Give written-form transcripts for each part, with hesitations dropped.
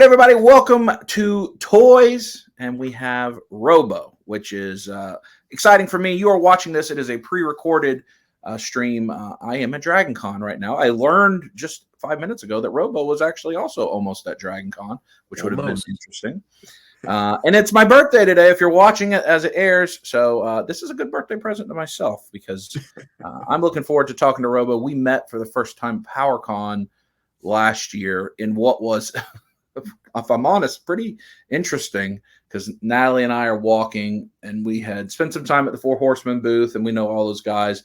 Everybody, welcome to Toys, and we have Robo, which is exciting for me. You are watching this. It is a pre-recorded stream. I am at Dragon Con right now. I learned just 5 minutes ago that Robo was actually also almost at Dragon Con, which would have been interesting. And it's my birthday today if you're watching it as it airs. So this is a good birthday present to myself because I'm looking forward to talking to Robo. We met for the first time PowerCon last year in what was... if I'm honest, pretty interesting because Natalie and I are walking and we had spent some time at the Four Horsemen booth and we know all those guys.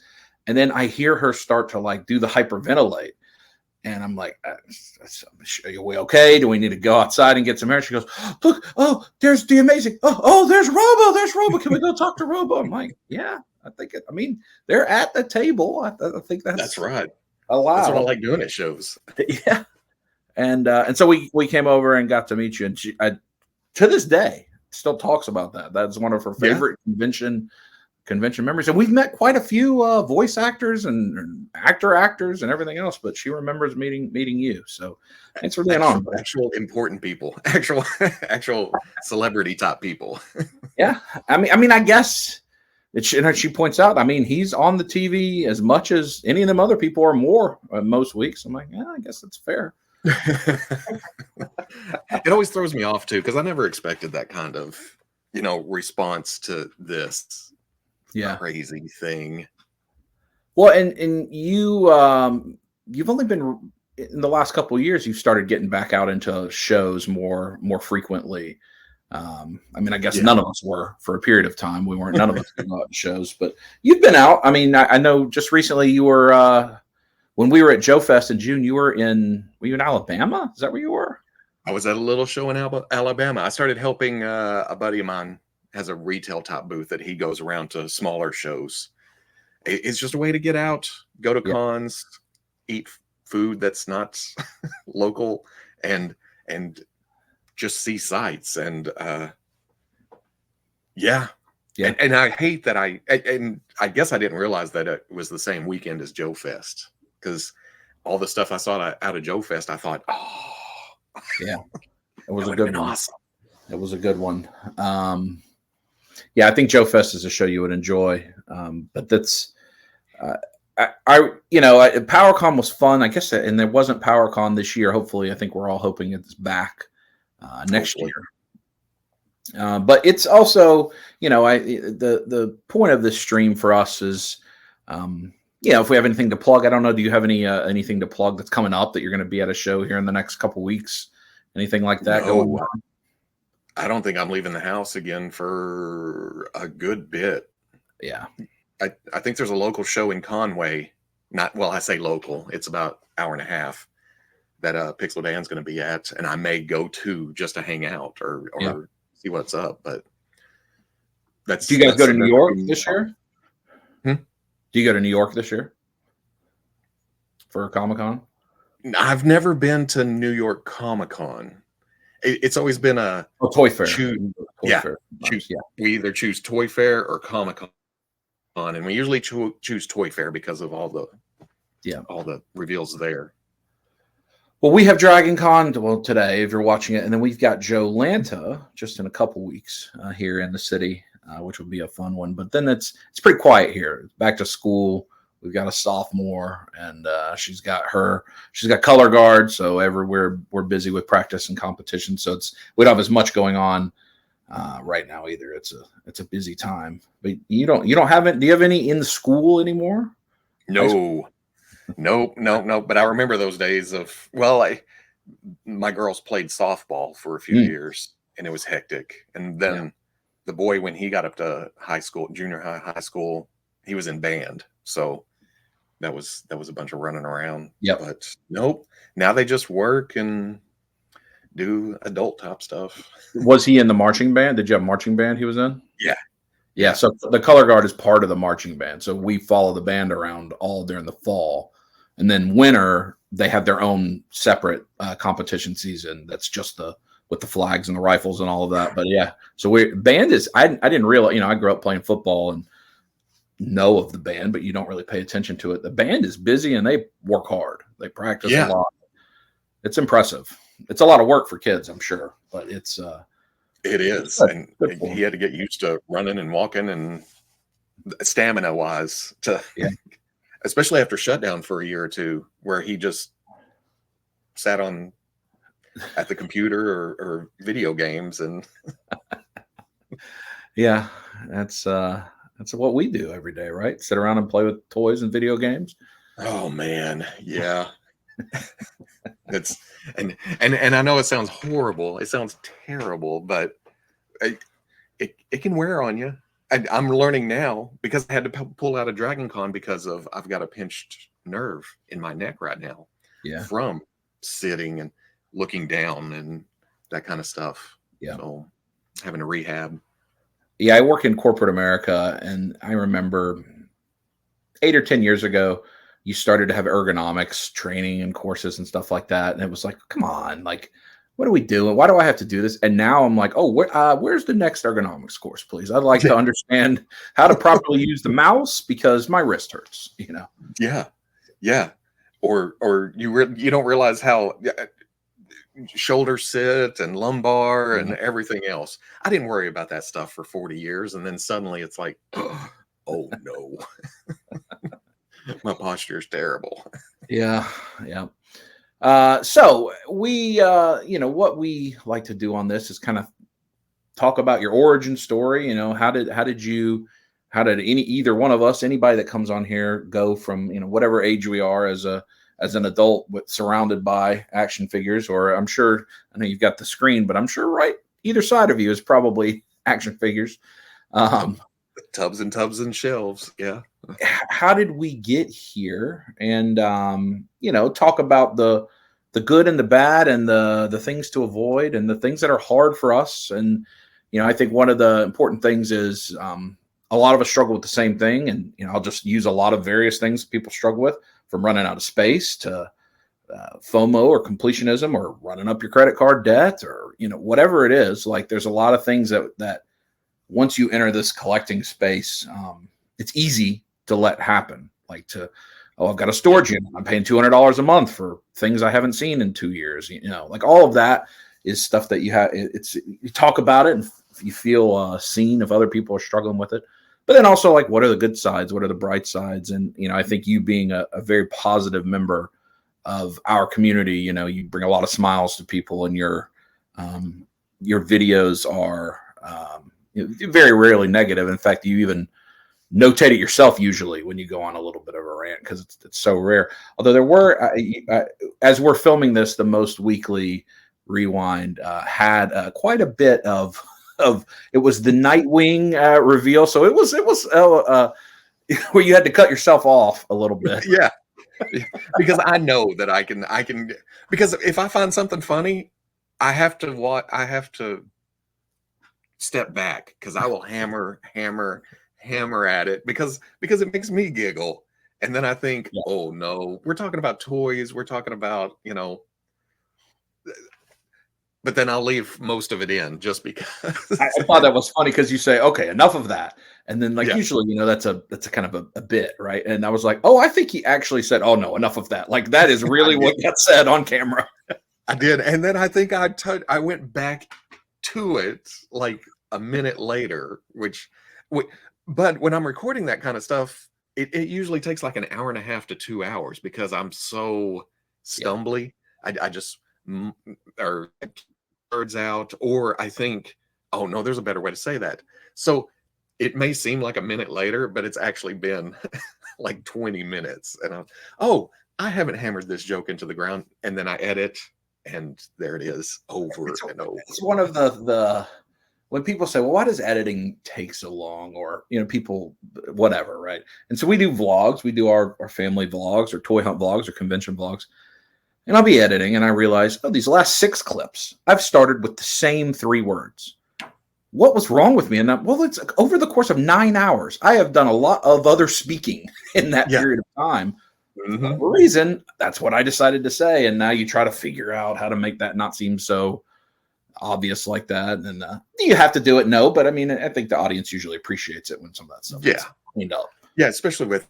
And then I hear her start to like do the hyperventilate. And I'm like, are we okay? Do we need to go outside and get some air? She goes, look, oh, there's the amazing. Oh, there's Robo. There's Robo. Can we go talk to Robo? I'm like, yeah, they're at the table. I think that's right. Allowed. That's what I like doing at shows. Yeah. And so we came over and got to meet you, and she, to this day, still talks about that. That's one of her favorite convention memories. And we've met quite a few voice actors and actors and everything else, but she remembers meeting you. So thanks for being on. Actual important people, actual celebrity top people. Yeah, I mean, I guess she points out. I mean, he's on the TV as much as any of them other people or more most weeks. I'm like, yeah, I guess that's fair. It always throws me off too because I never expected that kind of response to this crazy thing. Well, and you've only been in the last couple of years you've started getting back out into shows more frequently. I mean, I guess none of us were for a period of time. None of us going out to shows, but you've been out. I mean, I know just recently you were when we were at Joe Fest in June, were you in Alabama? Is that where you were? I was at a little show in Alabama. I started helping a buddy of mine has a retail top booth that he goes around to smaller shows. It's just a way to get out, go to cons, eat food that's not local, and just see sights. And And I hate that I guess I didn't realize that it was the same weekend as Joe Fest. Because all the stuff I saw out of Joe Fest, I thought, it was a good one. Awesome. It was a good one. I think Joe Fest is a show you would enjoy. But that's, PowerCon was fun, I guess, and there wasn't PowerCon this year. Hopefully, I think we're all hoping it's back next year. But it's also, the point of this stream for us is. If we have anything to plug, I don't know. Do you have anything to plug that's coming up that you're going to be at a show here in the next couple weeks? Anything like that going on? I don't think I'm leaving the house again for a good bit. Yeah. I think there's a local show in Conway. I say local. It's about an hour and a half that Pixel Dan's going to be at, and I may go to just to hang out or see what's up. But do you guys go to New York this year? Do you go to New York this year for Comic-Con? I've never been to New York Comic-Con. It's always been a Toy Fair. We either choose Toy Fair or Comic-Con, and we usually choose Toy Fair because of all the reveals there. Well, we have Dragon Con today if you're watching it, and then we've got Joe Lanta just in a couple weeks here in the city. Which would be a fun one, but then it's pretty quiet here. It's back to school. We've got a sophomore, and she's got color guard. So we're busy with practice and competition. So we don't have as much going on right now either. It's a busy time. But you don't have it. Do you have any in the school anymore? No. But I remember those days of my girls played softball for a few years, and it was hectic. And then. The boy, when he got up to high school, junior high school, he was in band. So that was a bunch of running around. Yeah. But nope. Now they just work and do adult top stuff. Was he in the marching band? Did you have marching band he was in? Yeah. Yeah. So the color guard is part of the marching band. So we follow the band around all during the fall. And then winter, they have their own separate competition season. That's just with the flags and the rifles and all of that. But so band is, I didn't realize, I grew up playing football and know of the band, but you don't really pay attention to it. The band is busy and they work hard. They practice a lot. It's impressive. it's a lot of work for kids, I'm sure, but it's It is, good. and Good for he 'em. had to get used to running and walking and stamina wise to, Yeah. especially after shutdown for a year or two, where he just sat on at the computer or video games and Yeah, that's what we do every day, right? Sit around and play with toys and video games. oh man, yeah. It's and I know it sounds horrible, it sounds terrible, but it can wear on you. I'm learning now because I had to pull out a Dragon Con because of I've got a pinched nerve in my neck right now Yeah, from sitting and looking down and that kind of stuff. yeah, So having a rehab. yeah. I work in corporate America, and I remember 8 or 10 years ago, you started to have ergonomics training and courses and stuff like that, and it was like, come on, like, what are we doing? Why do I have to do this? And now I'm like, oh, where's the next ergonomics course, please? I'd like to understand how to properly use the mouse because my wrist hurts. Yeah, yeah. Or you don't realize how shoulder sit and lumbar and everything else. I didn't worry about that stuff for 40 years, and then suddenly it's like, oh no, my posture is terrible. Yeah, yeah. So we, what we like to do on this is kind of talk about your origin story. How did either one of us, anybody that comes on here, go from whatever age we are as an adult, surrounded by action figures, or I'm sure I know you've got the screen, but I'm sure right either side of you is probably action figures. Tubs and shelves. Yeah. How did we get here? And talk about the good and the bad and the things to avoid and the things that are hard for us. And I think one of the important things is a lot of us struggle with the same thing. And I'll just use a lot of various things people struggle with, from running out of space to FOMO or completionism or running up your credit card debt, or whatever it is. Like, there's a lot of things that once you enter this collecting space, it's easy to let happen. Like, I've got a storage unit, I'm paying $200 a month for things I haven't seen in 2 years. Like, all of that is stuff that you talk about it and you feel seen if other people are struggling with it. But then also, like, what are the good sides? What are the bright sides? And I think you being a very positive member of our community, you bring a lot of smiles to people, and your videos are very rarely negative. In fact, you even notate it yourself usually when you go on a little bit of a rant, because it's so rare. Although there were, as we're filming this, the Most Weekly Rewind had quite a bit of it was the Nightwing reveal, so it was where you had to cut yourself off a little bit. Yeah. Because I know that I can because if I find something funny, I have to step back, because I will hammer at it because it makes me giggle. And then I think, oh no, we're talking about toys, we're talking about, but then I'll leave most of it in just because. I thought that was funny because you say, okay, enough of that. And then, like, usually, that's a kind of a bit, right? And I was like, oh, I think he actually said, oh no, enough of that. Like, that is really what got said on camera. I did. And then I think I went back to it like a minute later, but when I'm recording that kind of stuff, it usually takes like an hour and a half to 2 hours because I'm so stumbly. I just or words out, or I think, oh no, there's a better way to say that. So it may seem like a minute later, but it's actually been like 20 minutes. And I haven't hammered this joke into the ground. And then I edit, and there it is, over and over. It's one of the when people say, well, why does editing take so long? Or, people, whatever, right? And so we do vlogs. We do our family vlogs or toy hunt vlogs or convention vlogs. And I'll be editing, and I realize, these last 6 clips, I've started with the same 3 words. What was wrong with me? And it's over the course of 9 hours, I have done a lot of other speaking in that period of time. For whatever reason, that's what I decided to say. And now you try to figure out how to make that not seem so obvious like that. And do you have to do it? No, but I mean, I think the audience usually appreciates it when some of that stuff is cleaned up. Yeah, especially with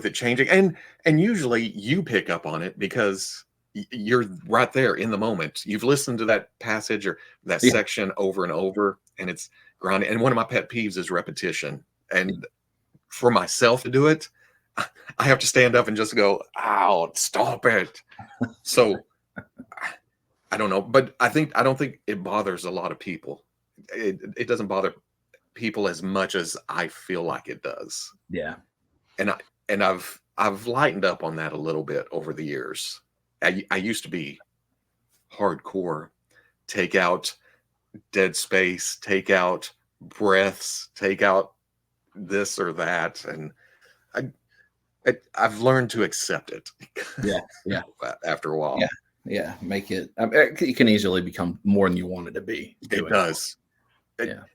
it changing, and usually you pick up on it because you're right there in the moment. You've listened to that passage or that section over and over, and it's grinding. And one of my pet peeves is repetition. And for myself to do it, I have to stand up and just go, "Ow, stop it." So I don't know, but I don't think it bothers a lot of people. It doesn't bother people as much as I feel like it does. Yeah. And I've lightened up on that a little bit over the years. I used to be hardcore, take out dead space, take out breaths, take out this or that, and I've learned to accept it. Yeah. After a while. Yeah. Make it. It can easily become more than you want it to be. It does. The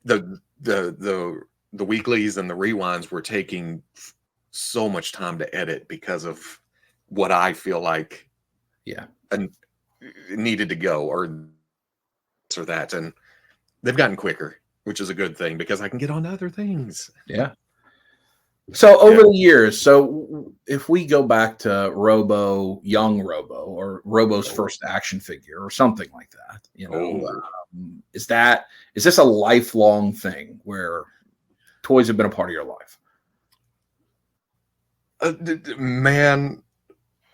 weeklies and the rewinds were taking so much time to edit because of what I feel like and needed to go or that, and they've gotten quicker, which is a good thing because I can get on to other things. So over the years, so if we go back to Robo, young Robo, or Robo's first action figure or something like that, is this a lifelong thing where toys have been a part of your life? Man,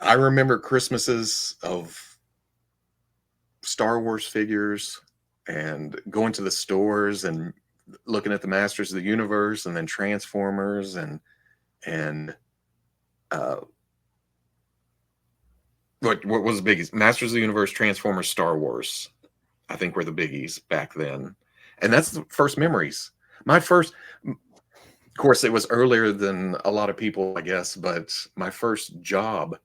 I remember Christmases of Star Wars figures and going to the stores and looking at the Masters of the Universe and then Transformers and what was the biggies? Masters of the Universe, Transformers, Star Wars, I think were the biggies back then. And that's the first memories. My first, of course, it was earlier than a lot of people, I guess, but my first job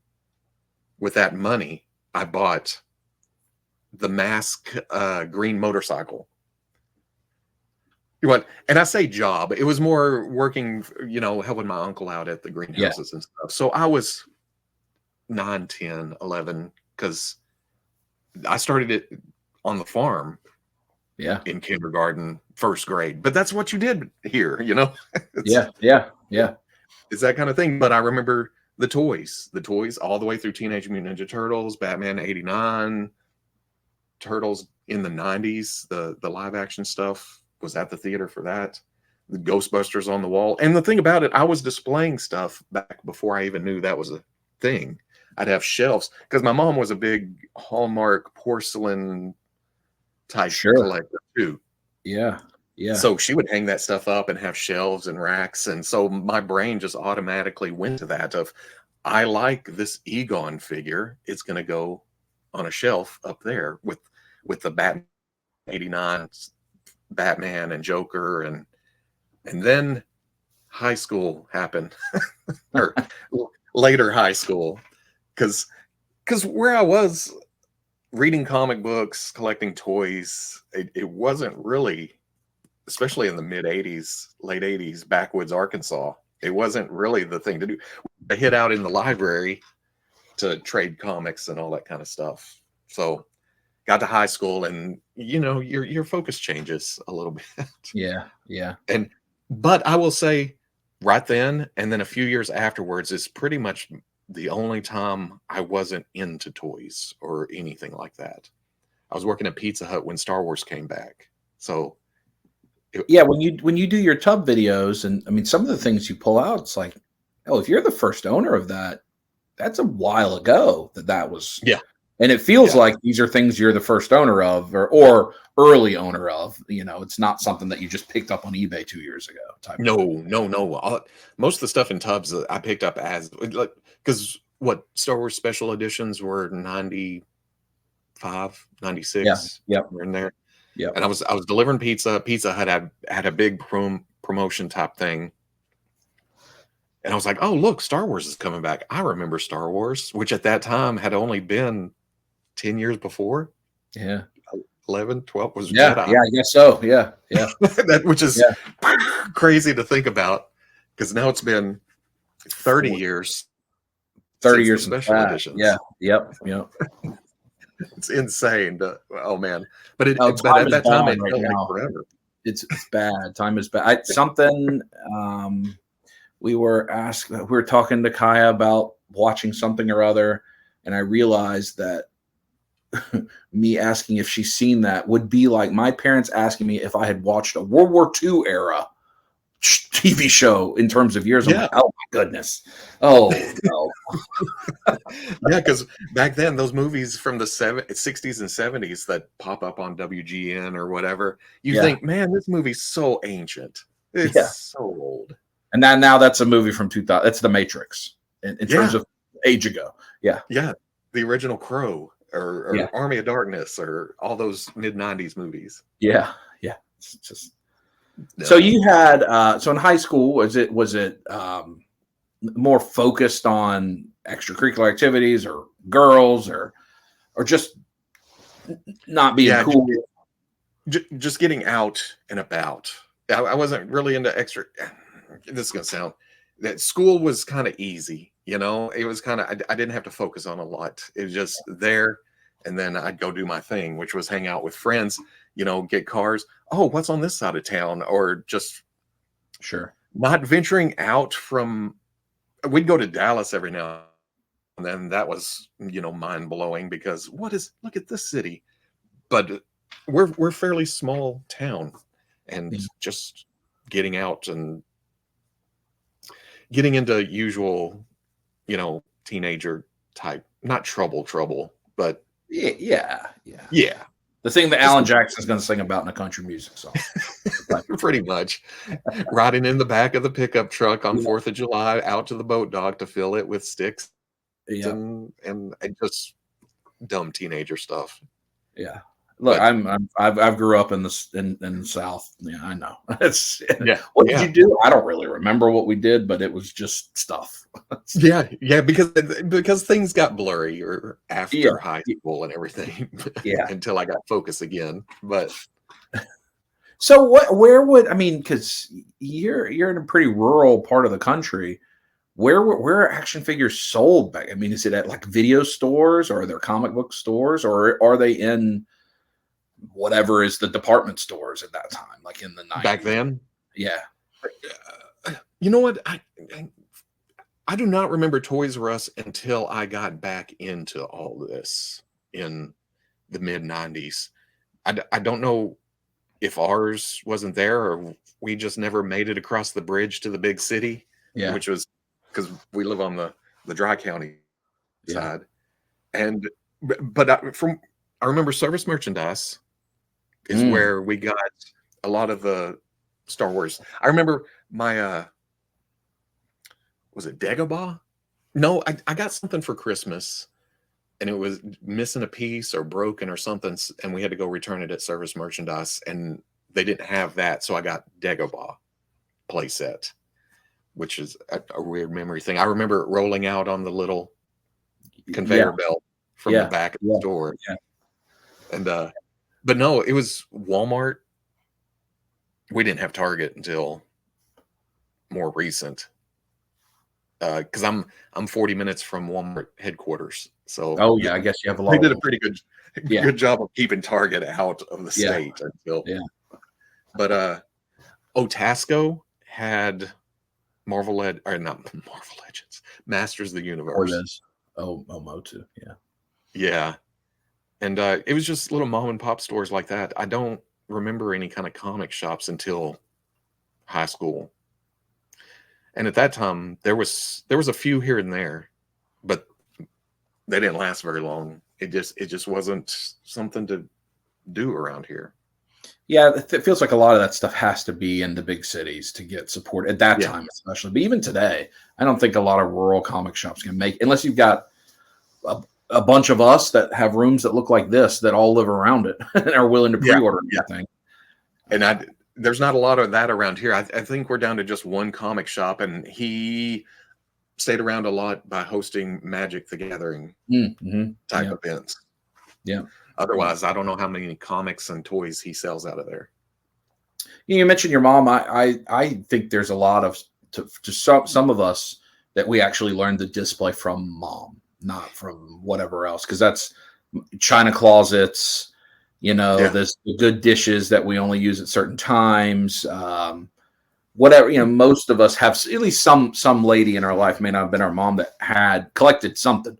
with that money, I bought the Mask green motorcycle. And I say job, it was more working, helping my uncle out at the greenhouses and stuff. So I was 9, 10, 11, because I started it on the farm in kindergarten, first grade. But that's what you did here, It's that kind of thing. But I remember the toys all the way through Teenage Mutant Ninja Turtles, Batman 89, Turtles in the 90s, the live action stuff. Was at the theater for that. The Ghostbusters on the wall. And the thing about it, I was displaying stuff back before I even knew that was a thing. I'd have shelves because my mom was a big Hallmark porcelain type collector too. Yeah. So she would hang that stuff up and have shelves and racks. And so my brain just automatically went to that of, I like this Egon figure. It's going to go on a shelf up there with the Batman 89 Batman and Joker, and then high school happened or later high school because where I was reading comic books, collecting toys, it wasn't really, especially in the mid 80s, late 80s, backwoods Arkansas, it wasn't really the thing to do. I hid out in the library to trade comics and all that kind of stuff. So got to high school and your focus changes a little bit. But I will say right then and then a few years afterwards is pretty much the only time I wasn't into toys or anything like that. I was working at Pizza Hut when Star Wars came back. So when you do your tub videos, and I mean some of the things you pull out, it's like, oh, if you're the first owner of that, that's a while ago that was And it feels like these are things you're the first owner of or early owner of. It's not something that you just picked up on eBay 2 years ago. No. Most of the stuff in tubs I picked up because Star Wars special editions were 95, 96. We're in there. Yeah. And I was delivering pizza. Pizza Hut had a big promotion type thing. And I was like, oh, look, Star Wars is coming back. I remember Star Wars, which at that time had only been 10 years before. 11, 12 was Jedi. I guess so. Which is crazy to think about because now it's been 30 years. 30 years special editions. Yep. It's insane. Oh man. But at that time it felt like forever. It's bad. Time is bad. We were talking to Kaya about watching something or other, and I realized that me asking if she's seen that would be like my parents asking me if I had watched a World War II era TV show in terms of years. I'm Yeah. like, oh my goodness. Oh no. Yeah, because back then those movies from the 60s and 70s that pop up on WGN or whatever, you think, man, this movie's so ancient. It's so old. And now that's a movie from 2000. That's The Matrix in terms of age ago. Yeah. Yeah. The original Crow or Army of Darkness or all those mid-90s movies. Yeah. Yeah. It's just so you had so in high school, was it more focused on extracurricular activities or girls or just not being cool? Just getting out and about. I wasn't really into extra. This is going to sound that school was kind of easy. You know, it was kind of, I didn't have to focus on a lot. It was just there. And then I'd go do my thing, which was hang out with friends, you know, get cars. Oh, what's on this side of town? Or just not venturing out from, we'd go to Dallas every now and then. That was, you know, mind blowing because look at this city. But we're fairly small town, and just getting out and getting into usual, you know, teenager type, not trouble, but yeah. The thing that just Alan Jackson's going to sing about in a country music song. Pretty much riding in the back of the pickup truck on 4th of July out to the boat dock to fill it with sticks and just dumb teenager stuff. Yeah. Look, I've grew up in the South. Yeah, I know. What did you do? I don't really remember what we did, but it was just stuff. because things got blurry or after high school and everything. Until I got focus again. But so where would, I mean, because you're in a pretty rural part of the country. Where are action figures sold back? I mean, is it at like video stores, or are there comic book stores, or are they in whatever is the department stores at that time, like in the 90s? Back then? Yeah. You know what? I do not remember Toys R Us until I got back into all this in the mid-90s. I don't know if ours wasn't there or we just never made it across the bridge to the big city, which was because we live on the dry county side. But I remember Service Merchandise is where we got a lot of the Star Wars. I remember my was it Dagobah? No, I got something for Christmas and it was missing a piece or broken or something, and we had to go return it at Service Merchandise, and they didn't have that, so I got Dagobah playset, which is a weird memory thing. I remember it rolling out on the little conveyor belt from the back of the store. And but no, it was Walmart. We didn't have Target until more recent. Because I'm 40 minutes from Walmart headquarters. So I guess you have a lot. They did a pretty good job of keeping Target out of the state until. But Otasco had not Marvel Legends, Masters of the Universe. Motu, yeah. And it was just little mom and pop stores like that. I don't remember any kind of comic shops until high school. And at that time, there was a few here and there, but they didn't last very long. It just wasn't something to do around here. Yeah, it feels like a lot of that stuff has to be in the big cities to get support at that time, especially. But even today, I don't think a lot of rural comic shops can make, unless you've got a bunch of us that have rooms that look like this that all live around it and are willing to pre-order anything. And there's not a lot of that around here. I think we're down to just one comic shop, and he stayed around a lot by hosting Magic the Gathering type events. Yeah. Otherwise, I don't know how many comics and toys he sells out of there. You mentioned your mom. I think there's a lot of to some of us that we actually learned the display from mom, not from whatever else, because that's china closets. There's the good dishes that we only use at certain times. Whatever, most of us have at least some lady in our life, may not have been our mom, that had collected something.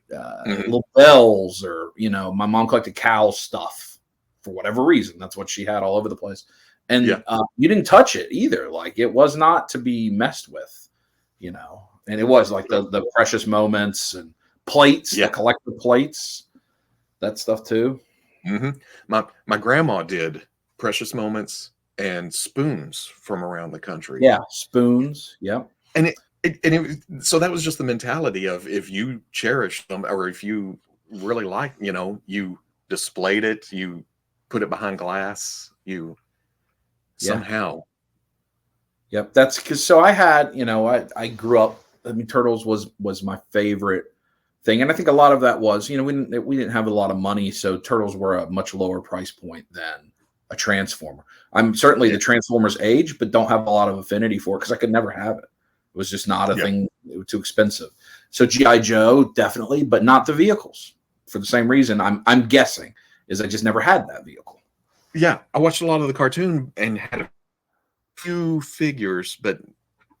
little bells, or my mom collected cow stuff for whatever reason. That's what she had all over the place. And you didn't touch it either. Like, it was not to be messed with, and it was like the precious moments and plates, the collector plates, that stuff too. My grandma did precious moments and spoons from around the country. Yeah, spoons. Yep. And so that was just the mentality of, if you cherish them, or if you really like, you displayed it, you put it behind glass, you somehow. Yep. That's because, so I had, I grew up, Turtles was my favorite thing. And I think a lot of that was, we didn't have a lot of money. So Turtles were a much lower price point than a Transformer. I'm certainly the Transformers age, but don't have a lot of affinity for it because I could never have it. It was just not a thing. It was too expensive. So G.I. Joe, definitely, but not the vehicles, for the same reason. I'm guessing is I just never had that vehicle. Yeah, I watched a lot of the cartoon and had a few figures, but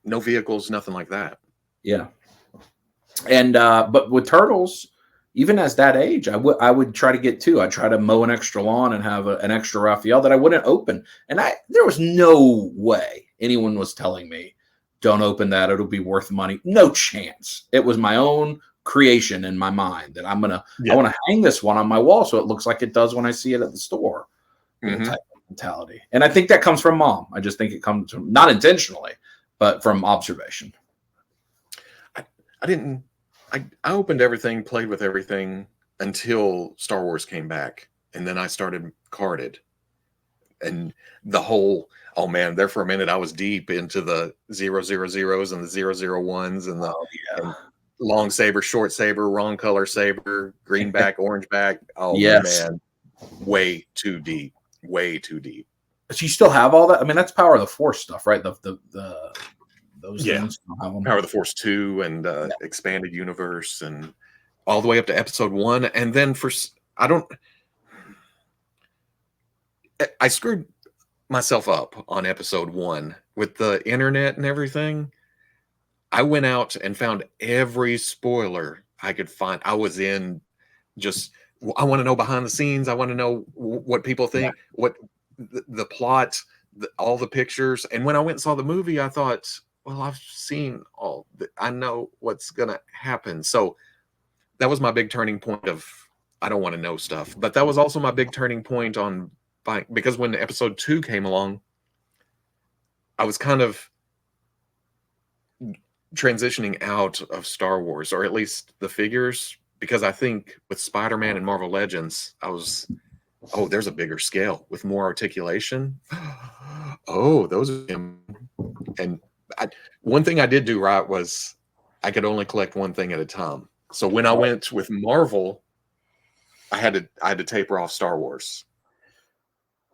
no vehicles, nothing like that. Yeah. And but with Turtles, even as that age, I would try to get two. I'd try to mow an extra lawn and have an extra Raphael that I wouldn't open. And there was no way anyone was telling me, don't open that, it'll be worth money. No chance. It was my own creation in my mind that I want to hang this one on my wall so it looks like it does when I see it at the store. Type of mentality. And I think that comes from mom. I just think it comes from, not intentionally, but from observation. I opened everything, played with everything until Star Wars came back. And then I started carded. And the whole, oh man, there for a minute, I was deep into the 000s and the 001s and the and long saber, short saber, wrong color saber, green back, orange back. Oh man, way too deep. Way too deep. But you still have all that? I mean, that's Power of the Force stuff, right? Those things. Power of the Force 2 and Expanded Universe and all the way up to Episode 1. And then I screwed myself up on Episode 1 with the internet and everything. I went out and found every spoiler I could find. I was in just, I want to know behind the scenes. I want to know what people think, what the plot, all the pictures. And when I went and saw the movie, I thought, well, I've seen I know what's going to happen. So that was my big turning point of, I don't want to know stuff. But that was also my big turning point on buying, because when Episode 2 came along, I was kind of transitioning out of Star Wars, or at least the figures, because I think with Spider-Man and Marvel Legends, I was, there's a bigger scale with more articulation. Those are him. And one thing I did do right was I could only collect one thing at a time. So when I went with Marvel, I had to taper off Star Wars.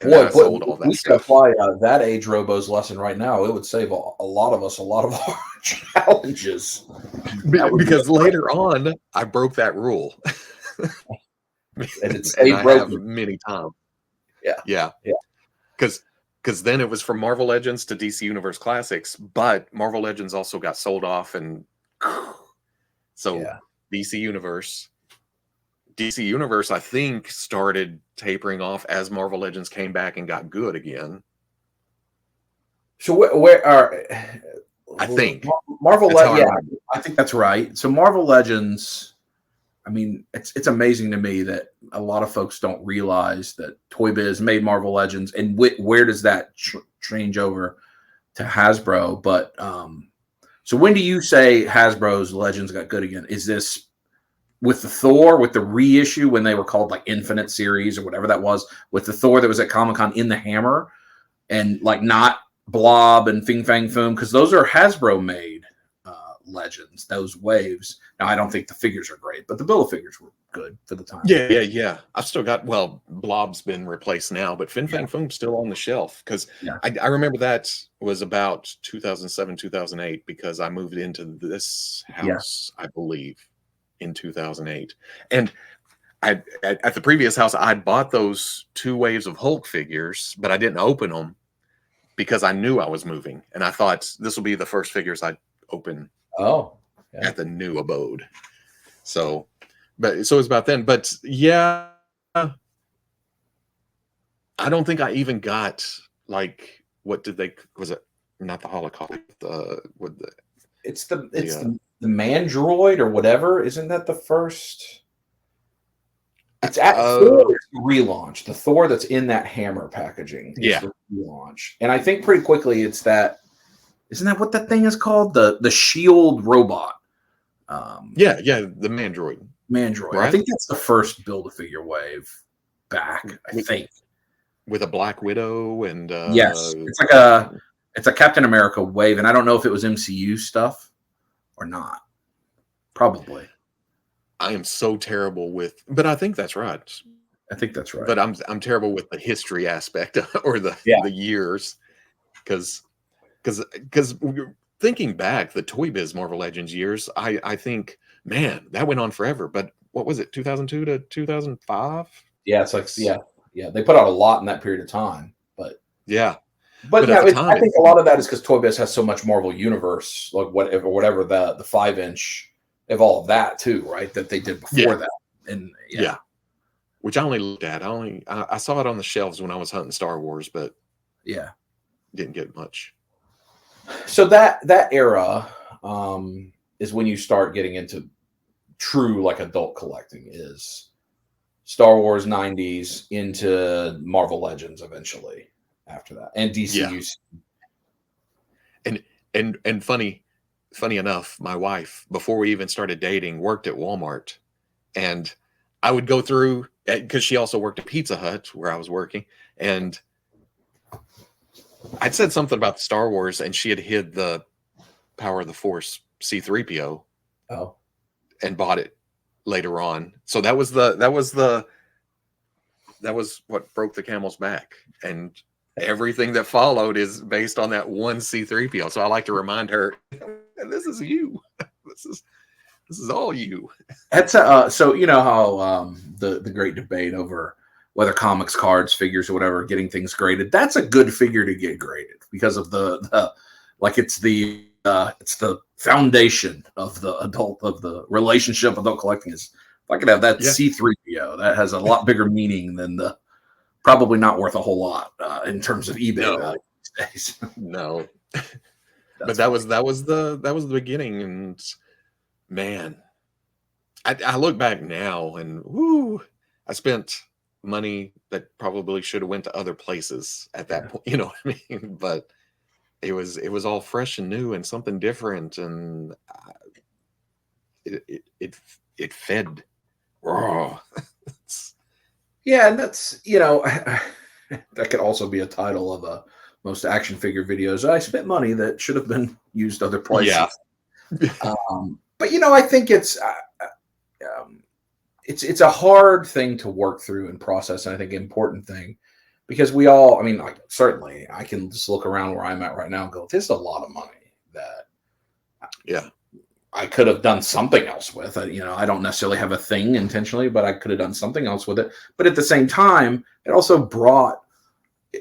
And boy, sold all that we stuff. could apply that age Robo's lesson right now. It would save a lot of us a lot of our challenges. Because later on, I broke that rule. And it's and I have many times. Yeah. Because then it was from Marvel Legends to DC Universe Classics, but Marvel Legends also got sold off, and so DC Universe, I think, started tapering off as Marvel Legends came back and got good again. So where are I think Marvel Legends? Yeah, I think that's right. So Marvel Legends. I mean, it's amazing to me that a lot of folks don't realize that Toy Biz made Marvel Legends, and where does that change over to Hasbro? But so when do you say Hasbro's Legends got good again? Is this with the Thor, with the reissue when they were called like Infinite Series or whatever that was, with the Thor that was at Comic-Con in the Hammer, and like not Blob and Fing Fang Foom, because those are Hasbro made Legends, those waves. Now I don't think the figures are great, but the bill of figures were good for the time. Yeah. I've still got, Blob's been replaced now, but Fin Fang Foom's still on the shelf, because I remember that was about 2007, 2008, because I moved into this house, I believe, in 2008. And at the previous house, I'd bought those 2 waves of Hulk figures, but I didn't open them because I knew I was moving, and I thought this will be the first figures I'd open at the new abode. So but so it's about then. But yeah, I don't think I even got like what did they was it not the Holocaust? What the It's the Mandroid or whatever. Isn't that the first? It's at Thor relaunch. The Thor that's in that hammer packaging is the relaunch. And I think pretty quickly it's that. Isn't that what that thing is called? The shield robot. Yeah, the Mandroid. Mandroid. Right? I think that's the first Build-A-Figure wave back, I think. With a Black Widow and yes. It's a Captain America wave, and I don't know if it was MCU stuff or not. Probably. I am so terrible but I think that's right. I think that's right. But I'm terrible with the history aspect or the years, because thinking back, the Toy Biz Marvel Legends years, I think, man, that went on forever. But what was it, 2002 to 2005? Yeah, it's like they put out a lot in that period of time. But But yeah, I think a lot of that is because Toy Biz has so much Marvel Universe, like whatever the 5-inch of all of that too, right? That they did before that, and which I only looked at. I saw it on the shelves when I was hunting Star Wars, but didn't get much. So that era is when you start getting into true like adult collecting. Is Star Wars 90s into Marvel Legends eventually. After that, and DCU, and funny enough, my wife, before we even started dating, worked at Walmart, and I would go through because she also worked at Pizza Hut where I was working, and I'd said something about Star Wars, and she had hid the Power of the Force C-3PO, and bought it later on. So that was what broke the camel's back, and everything that followed is based on that one C-3PO. So I like to remind her, this is you. This is all you. That's so you know how the great debate over whether comics, cards, figures, or whatever, getting things graded. That's a good figure to get graded because of the it's the foundation of the relationship adult collecting is. If I could have that C-3PO, that has a lot bigger meaning than the. Probably not worth a whole lot in terms of eBay value these days. No, but that was the beginning, and man, I look back now, and I spent money that probably should have went to other places at that point. You know what I mean? But it was all fresh and new and something different, and it fed raw. Yeah, and that's, that could also be a title of a most action figure videos. I spent money that should have been used other places. Yeah. But I think it's a hard thing to work through and process, and I think an important thing because we all, certainly I can just look around where I'm at right now and go, this is a lot of money that I could have done something else with. I don't necessarily have a thing intentionally, but I could have done something else with it. But at the same time, it also brought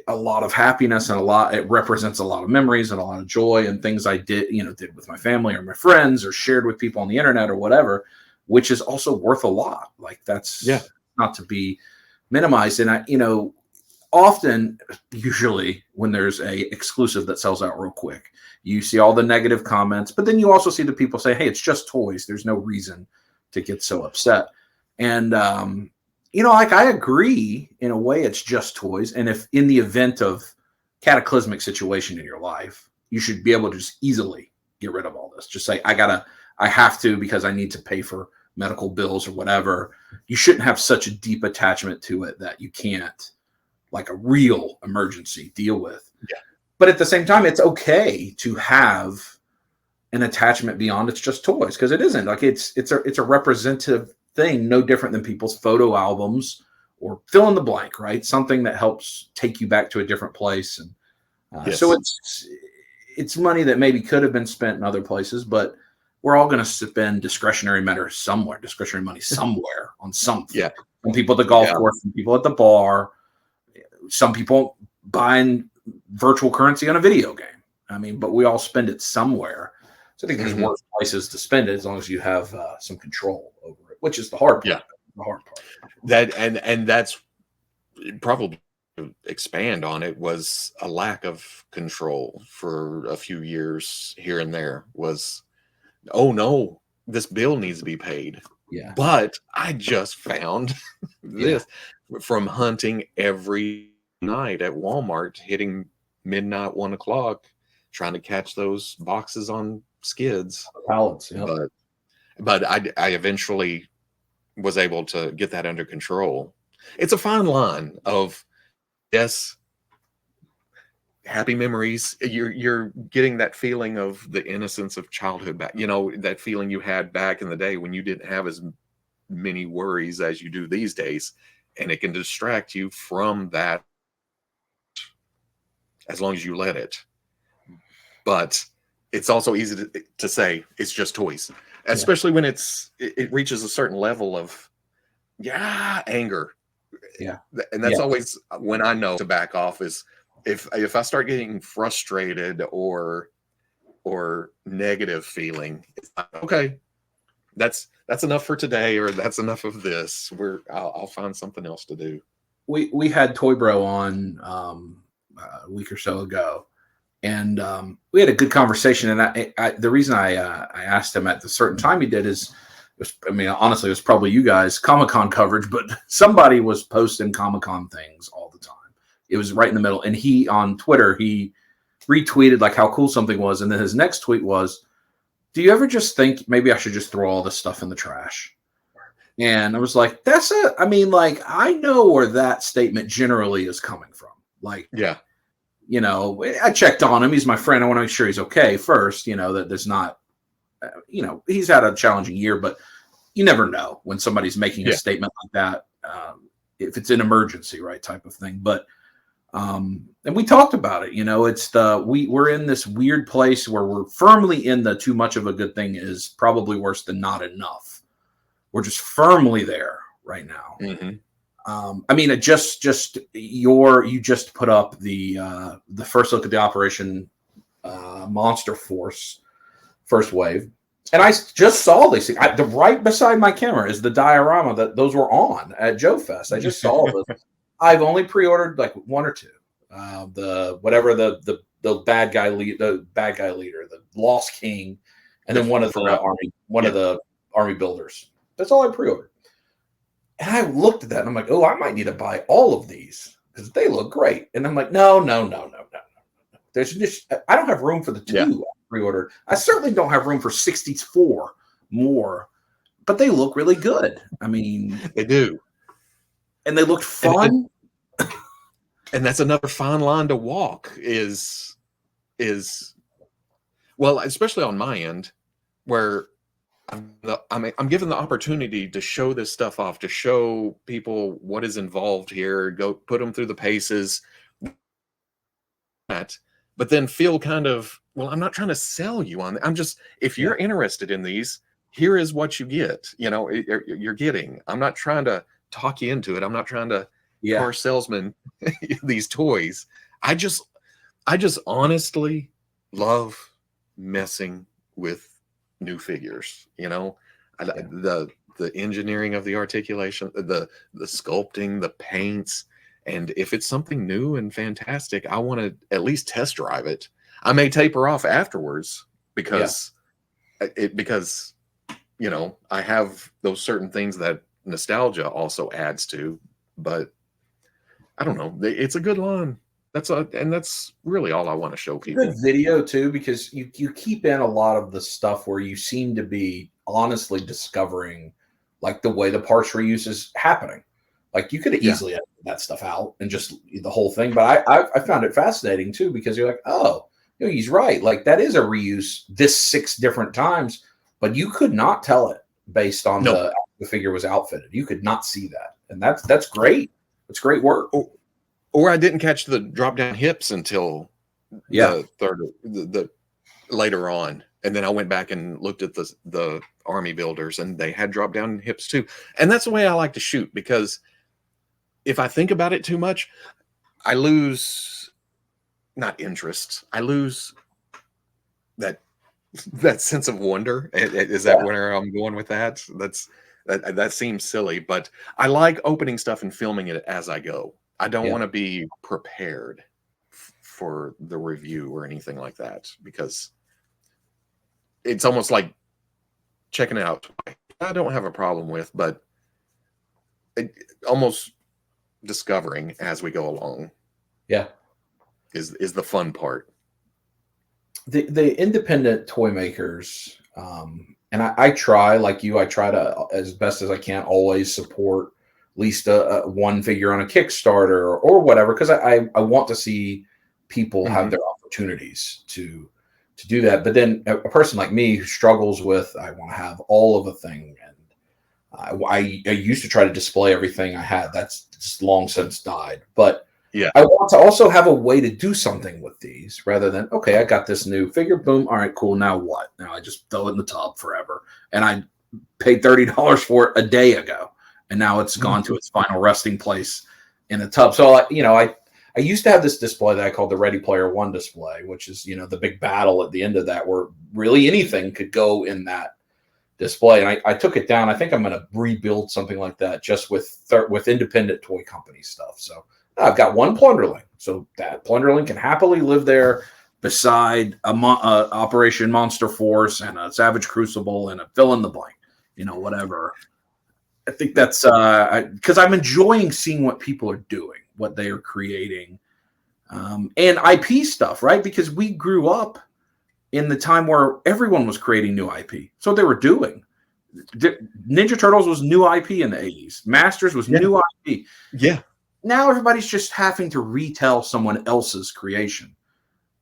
a lot of happiness and it represents a lot of memories and a lot of joy and things I did with my family or my friends or shared with people on the internet or whatever, which is also worth a lot. Like that's not to be minimized. And often, usually when there's a exclusive that sells out real quick, you see all the negative comments, but then you also see the people say, hey, it's just toys. There's no reason to get so upset. And, I agree in a way it's just toys. And if in the event of cataclysmic situation in your life, you should be able to just easily get rid of all this. Just say, I have to, because I need to pay for medical bills or whatever. You shouldn't have such a deep attachment to it that you can't, like a real emergency, deal with. Yeah. But at the same time, it's okay to have an attachment beyond it's just toys, because it isn't like it's a representative thing, no different than people's photo albums or fill in the blank, right? Something that helps take you back to a different place. And so it's money that maybe could have been spent in other places, but we're all going to spend discretionary money somewhere on something. Yeah. Some people at the golf course, some people at the bar, some people buying virtual currency on a video game. But we all spend it somewhere. So I think there's worse places to spend it as long as you have some control over it. which is the hard part. Yeah. The hard part. That and that's probably, to expand on it, was a lack of control for a few years here and there. Was, oh no, this bill needs to be paid. Yeah. But I just found Yeah. this from hunting every night at Walmart, hitting midnight, 1 o'clock, trying to catch those boxes on skids. Pallets. Yep. But I eventually was able to get that under control. It's a fine line of, yes, happy memories. You're getting that feeling of the innocence of childhood back. You know, that feeling you had back in the day when you didn't have as many worries as you do these days, and it can distract you from that as long as you let it. But it's also easy to say it's just toys, especially when it reaches a certain level of anger. Yeah. And that's always when I know to back off, is if I start getting frustrated or negative feeling, it's like, okay, that's enough for today, or that's enough of this. I'll find something else to do. We had Toy Bro on a week or so ago, and we had a good conversation. And the reason I asked him at the certain time he did is, honestly, it was probably you guys, Comic-Con coverage, but somebody was posting Comic-Con things all the time. It was right in the middle. And he, on Twitter, he retweeted like how cool something was. And then his next tweet was, do you ever just think maybe I should just throw all this stuff in the trash? And I was like, I know where that statement generally is coming from. Like, yeah. I checked on him. He's my friend. I want to make sure he's okay first, that there's not, he's had a challenging year, but you never know when somebody's making a statement like that, if it's an emergency, right, type of thing. But and we talked about it. It's we're in this weird place where we're firmly in the too much of a good thing is probably worse than not enough. We're just firmly there right now. Mm-hmm. You just put up the first look at the Operation Monster Force first wave, and I just saw these things. Right beside my camera is the diorama that those were on at Joe Fest. I just saw this. I've only pre-ordered like one or two. The bad guy leader, the Lost King, and then one of the army builders. That's all I pre-ordered. And I looked at that and I'm like, oh, I might need to buy all of these because they look great. And I'm like, no. There's just, I don't have room for the two I pre-ordered. I certainly don't have room for 64 more, but they look really good. They do. And they look fun. And that's another fine line to walk is well, especially on my end, where I'm given the opportunity to show this stuff off, to show people what is involved here, go put them through the paces, but then feel kind of, well, I'm not trying to sell you on. I'm just, if you're interested in these, here is what you get. You're getting. I'm not trying to talk you into it. I'm not trying to car salesman these toys. I just honestly love messing with new figures. The engineering of the articulation, the sculpting, the paints, and if it's something new and fantastic, I want to at least test drive it. I may taper off afterwards because I have those certain things that nostalgia also adds to, but I don't know. It's a good line. That's really all I want to show people. Good video too, because you keep in a lot of the stuff where you seem to be honestly discovering like the way the parts reuse is happening. Like you could have easily edited that stuff out and just the whole thing. But I found it fascinating too, because you're like, oh, he's right. Like that is a reuse this 6 different times, but you could not tell it based on the figure was outfitted. You could not see that. And that's great. It's great work. Or I didn't catch the drop down hips until the later on. And then I went back and looked at the army builders, and they had drop down hips too. And that's the way I like to shoot, because if I think about it too much, I lose not interest. I lose that sense of wonder. Is that where I'm going with that? That seems silly, but I like opening stuff and filming it as I go. I don't Yeah. want to be prepared for the review or anything like that, because it's almost like checking it out. I don't have a problem with, but almost discovering as we go along. Yeah. Is the fun part. The independent toy makers, and I try, like you, I try to, as best as I can, always support at least a one figure on a Kickstarter or whatever, because I want to see people have their opportunities to do that. But then a person like me who struggles with, I want to have all of a thing, and I used to try to display everything I had. That's just long since died. But Yeah. I want to also have a way to do something with these rather than, okay, I got this new figure. Boom. All right, cool. Now what? Now I just throw it in the tub forever. And I paid $30 for it a day ago. And now it's gone to its final resting place in a tub. So, I used to have this display that I called the Ready Player One display, which is, the big battle at the end of that, where really anything could go in that display. And I took it down. I think I'm going to rebuild something like that just with independent toy company stuff. So I've got one Plunderling. So that Plunderling can happily live there beside a Operation Monster Force and a Savage Crucible and a fill in the blank, whatever. I think that's because I'm enjoying seeing what people are doing, what they are creating, and IP stuff, right? Because we grew up in the time where everyone was creating new IP. So they were doing. Ninja Turtles was new IP in the 80s. Masters was new IP. Yeah. Now everybody's just having to retell someone else's creation.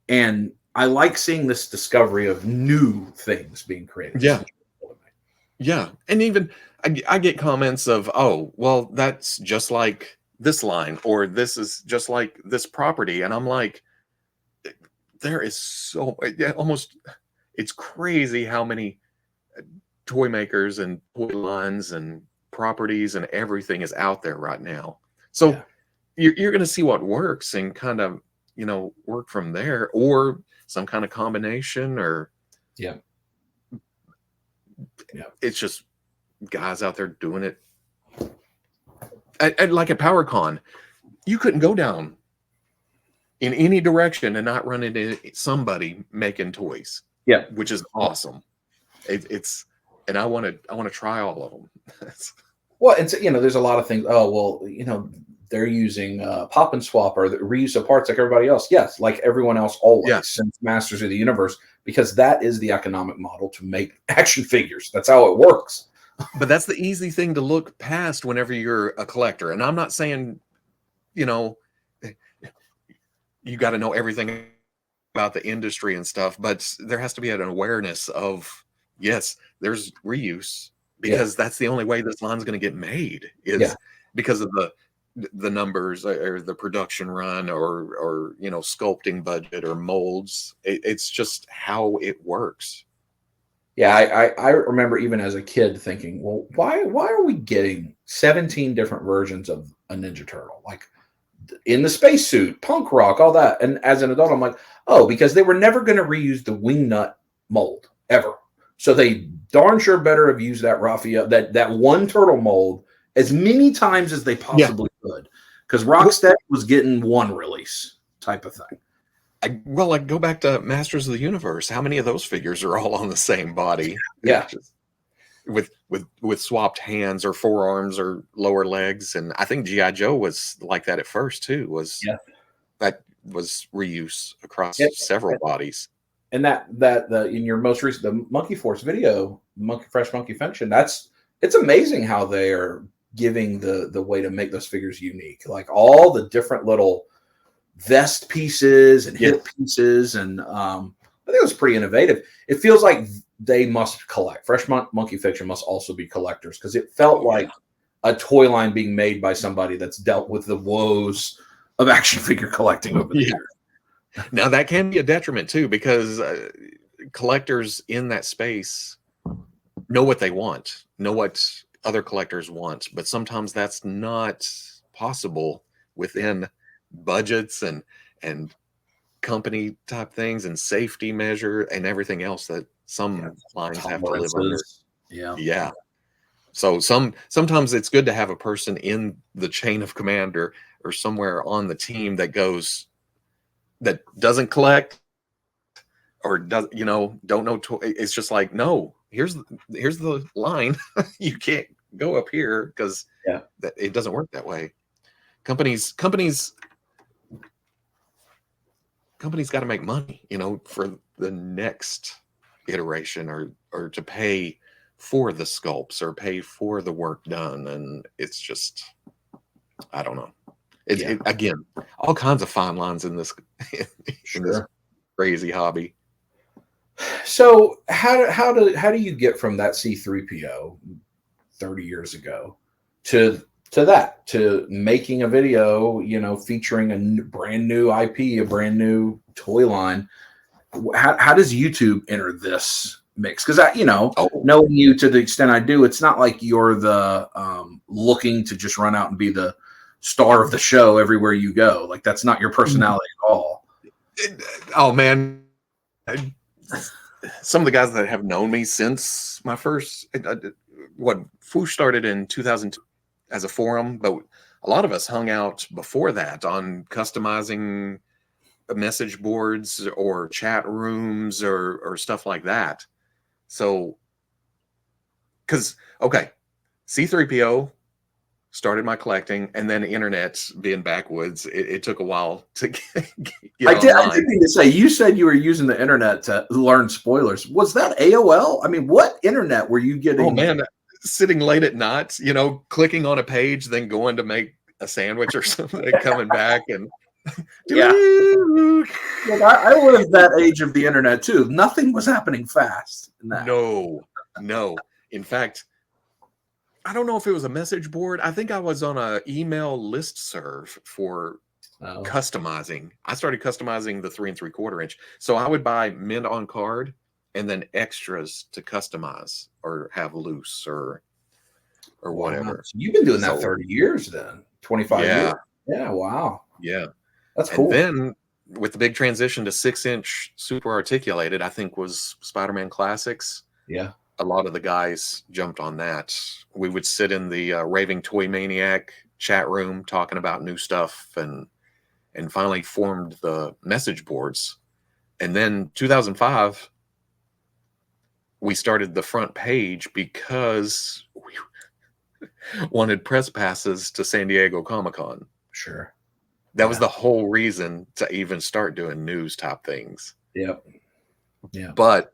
And I like seeing this discovery of new things being created. Yeah. Yeah. And even I get comments of, oh, well, that's just like this line, or this is just like this property. And I'm like, there is so almost, it's crazy how many toy makers and toy lines and properties and everything is out there right now. So you're going to see what works and kind of, work from there, or some kind of combination, or it's just guys out there doing it. And like at PowerCon, you couldn't go down in any direction and not run into somebody making toys. Yeah, which is awesome. It's and I want to try all of them. Well, it's there's a lot of things. Oh well, they're using pop and swap or the reuse of parts like everybody else. Yes, like everyone else always since Masters of the Universe, because that is the economic model to make action figures. That's how it works. But that's the easy thing to look past whenever you're a collector. And I'm not saying, you got to know everything about the industry and stuff, but there has to be an awareness of, yes, there's reuse, because that's the only way this line's going to get made, is because of the numbers or the production run or sculpting budget or molds. It's just how it works. Yeah, I remember even as a kid thinking, well, why are we getting 17 different versions of a Ninja Turtle? Like in the spacesuit, punk rock, all that. And as an adult, I'm like, oh, because they were never going to reuse the wingnut mold ever. So they darn sure better have used that Raphael, that one turtle mold as many times as they possibly could. Because Rocksteady was getting one release type of thing. I go back to Masters of the Universe. How many of those figures are all on the same body? Yeah. With swapped hands or forearms or lower legs. And I think G.I. Joe was like that at first too, that was reuse across several bodies. And that in your most recent, the Monkey Force video, Fresh Monkey Function, it's amazing how they are giving the way to make those figures unique. Like all the different little vest pieces and hip pieces, and I think it was pretty innovative. It feels like they must collect. Fresh Monkey Fiction must also be collectors, because it felt like a toy line being made by somebody that's dealt with the woes of action figure collecting over the years. Now that can be a detriment too, because collectors in that space know what they want, know what other collectors want, but sometimes that's not possible within budgets and company type things and safety measure and everything else that some lines have to live under. So sometimes it's good to have a person in the chain of command or somewhere on the team that doesn't collect or does, don't know. It's just like, no, here's the line. You can't go up here because it doesn't work that way. Companies got to make money, for the next iteration or to pay for the sculpts or pay for the work done. And it's just, I don't know. Again, all kinds of fine lines in this, in this crazy hobby. So how do you get from that C3PO 30 years ago to making a video, featuring a brand new IP, a brand new toy line? How does YouTube enter this mix? Because knowing you to the extent I do, it's not like you're the looking to just run out and be the star of the show everywhere you go. Like, that's not your personality at all. Oh man, some of the guys that have known me since my first Foosh started in 2002 as a forum, but a lot of us hung out before that on customizing message boards or chat rooms or stuff like that. So, because C3PO started my collecting, and then internet being backwoods, it took a while to get I did mean to say, you said you were using the internet to learn spoilers. Was that AOL? I mean, what internet were you getting? Oh man, sitting late at night, clicking on a page, then going to make a sandwich or something, and coming back and Look, I lived that age of the internet too. Nothing was happening fast. No. In fact, I don't know if it was a message board. I think I was on an email listserv for customizing. I started customizing the 3 3/4 inch. So I would buy mint on card and then extras to customize or have loose or whatever. So you've been doing that 30 years then. 25 years. Yeah, wow. Yeah. That's cool. And then with the big transition to 6-inch super articulated, I think was Spider-Man Classics. Yeah. A lot of the guys jumped on that. We would sit in the Raving Toy Maniac chat room talking about new stuff and finally formed the message boards. And then 2005, we started the front page because we wanted press passes to San Diego Comic-Con. Sure. That was the whole reason to even start doing news type things. Yep. Yeah. But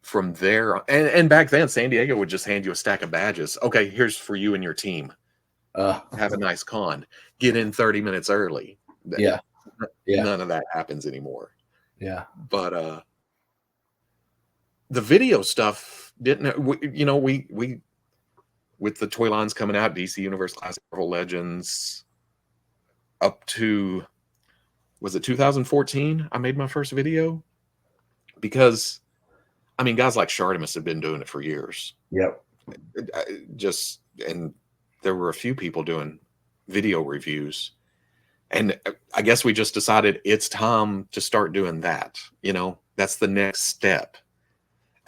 from there, and back then, San Diego would just hand you a stack of badges. Okay, here's for you and your team. Have a nice con. Get in 30 minutes early. Yeah. None of that happens anymore. Yeah. But the video stuff didn't. We with the toy lines coming out, DC Universe Classic, Marvel Legends, up to, was it 2014? I made my first video because, I mean, guys like Shartimus have been doing it for years. Yep. And there were a few people doing video reviews, and I guess we just decided it's time to start doing that. That's the next step.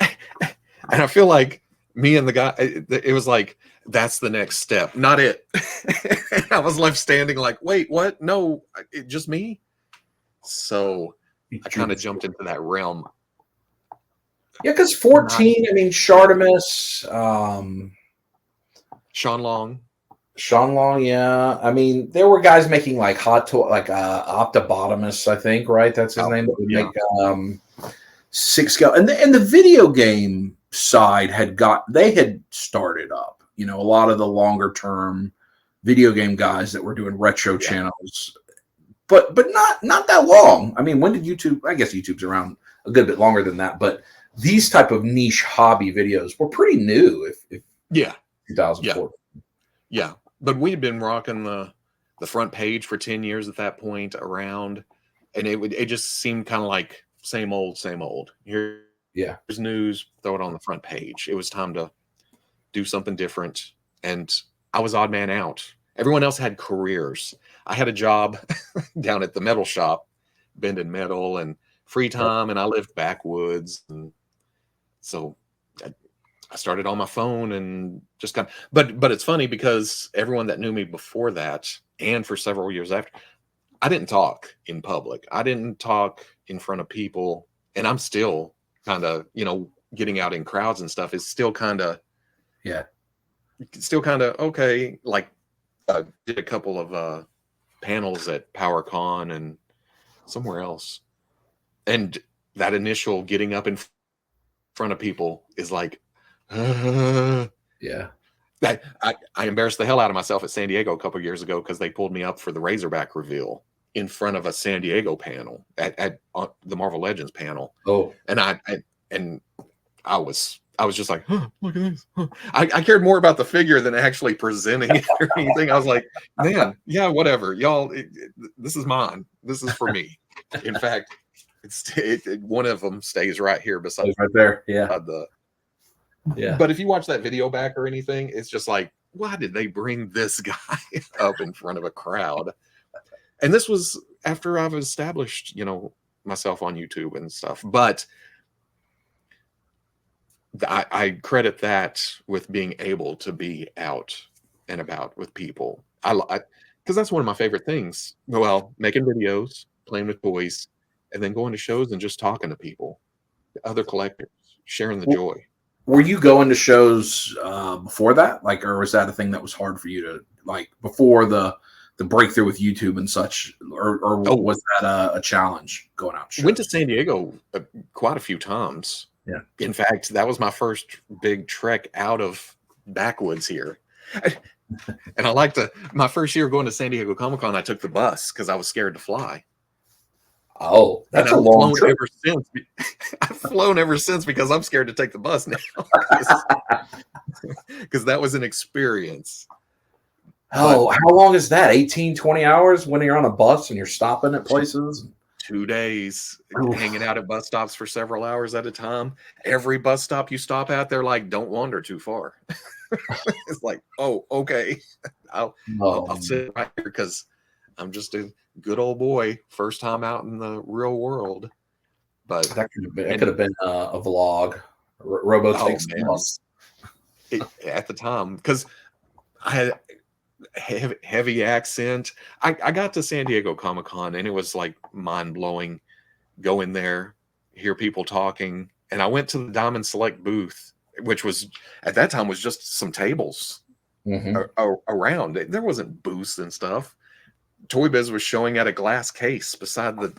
And I feel like me and the guy, it was like, that's the next step, not it. And I was left standing like, wait, what? No, just me. So I kind of jumped into that realm. Yeah, because 14, I mean, Shartimus, Sean Long, yeah. I mean, there were guys making like hot toy, like Optobotomus, I think, right? That's his name. That would make 6 scale, and the video game side had started up. A lot of the longer term video game guys that were doing retro channels, but not that long. I mean, when did YouTube? I guess YouTube's around a good bit longer than that, but these type of niche hobby videos were pretty new. If 2004. Yeah, but we had been rocking the front page for 10 years at that point around, and it just seemed kind of like same old. Here's news, throw it on the front page. It was time to do something different, and I was odd man out. Everyone else had careers. I had a job down at the metal shop, bending metal, and free time, and I lived backwoods, and so I started on my phone and just kind of, but it's funny because everyone that knew me before that and for several years after, I didn't talk in public. I didn't talk in front of people, and I'm still kind of, getting out in crowds and stuff is still kind of, okay. Like, did a couple of panels at PowerCon and somewhere else, and that initial getting up in front of people is like, yeah. I embarrassed the hell out of myself at San Diego a couple of years ago because they pulled me up for the Razorback reveal in front of a San Diego panel at the Marvel Legends panel. Oh, and I was just like, look at this. I cared more about the figure than actually presenting it or anything. I was like, man, yeah, whatever, y'all. This is mine. This is for me. In fact, one of them stays right here beside. it's right there. Yeah. Yeah. But if you watch that video back or anything, it's just like, why did they bring this guy up in front of a crowd? And this was after I've established, myself on YouTube and stuff. But I credit that with being able to be out and about with people. Because that's one of my favorite things. Well, making videos, playing with toys, and then going to shows and just talking to people, other collectors, sharing the joy. Were you going to shows before that? Like, or was that a thing that was hard for you to, like, before the breakthrough with YouTube and such, or was that a challenge going out? Went to San Diego quite a few times. Yeah. In fact, that was my first big trek out of backwoods here. And my first year going to San Diego Comic-Con, I took the bus because I was scared to fly. Oh, that's a long trip. I've flown ever since because I'm scared to take the bus now. Because that was an experience. Oh, how long is that? 18, 20 hours when you're on a bus and you're stopping at places? 2 days hanging out at bus stops for several hours at a time. Every bus stop you stop at, they're like, don't wander too far. It's like, oh, okay. I'll sit right here because I'm just a good old boy, first time out in the real world. But that could have been a vlog. Robo takes the bus. At the time, because I had heavy accent. I got to San Diego Comic-Con and it was like mind-blowing. Go in there, hear people talking, and I went to the Diamond Select booth, which was at that time was just some tables around. There wasn't booths and stuff. Toy Biz was showing at a glass case beside the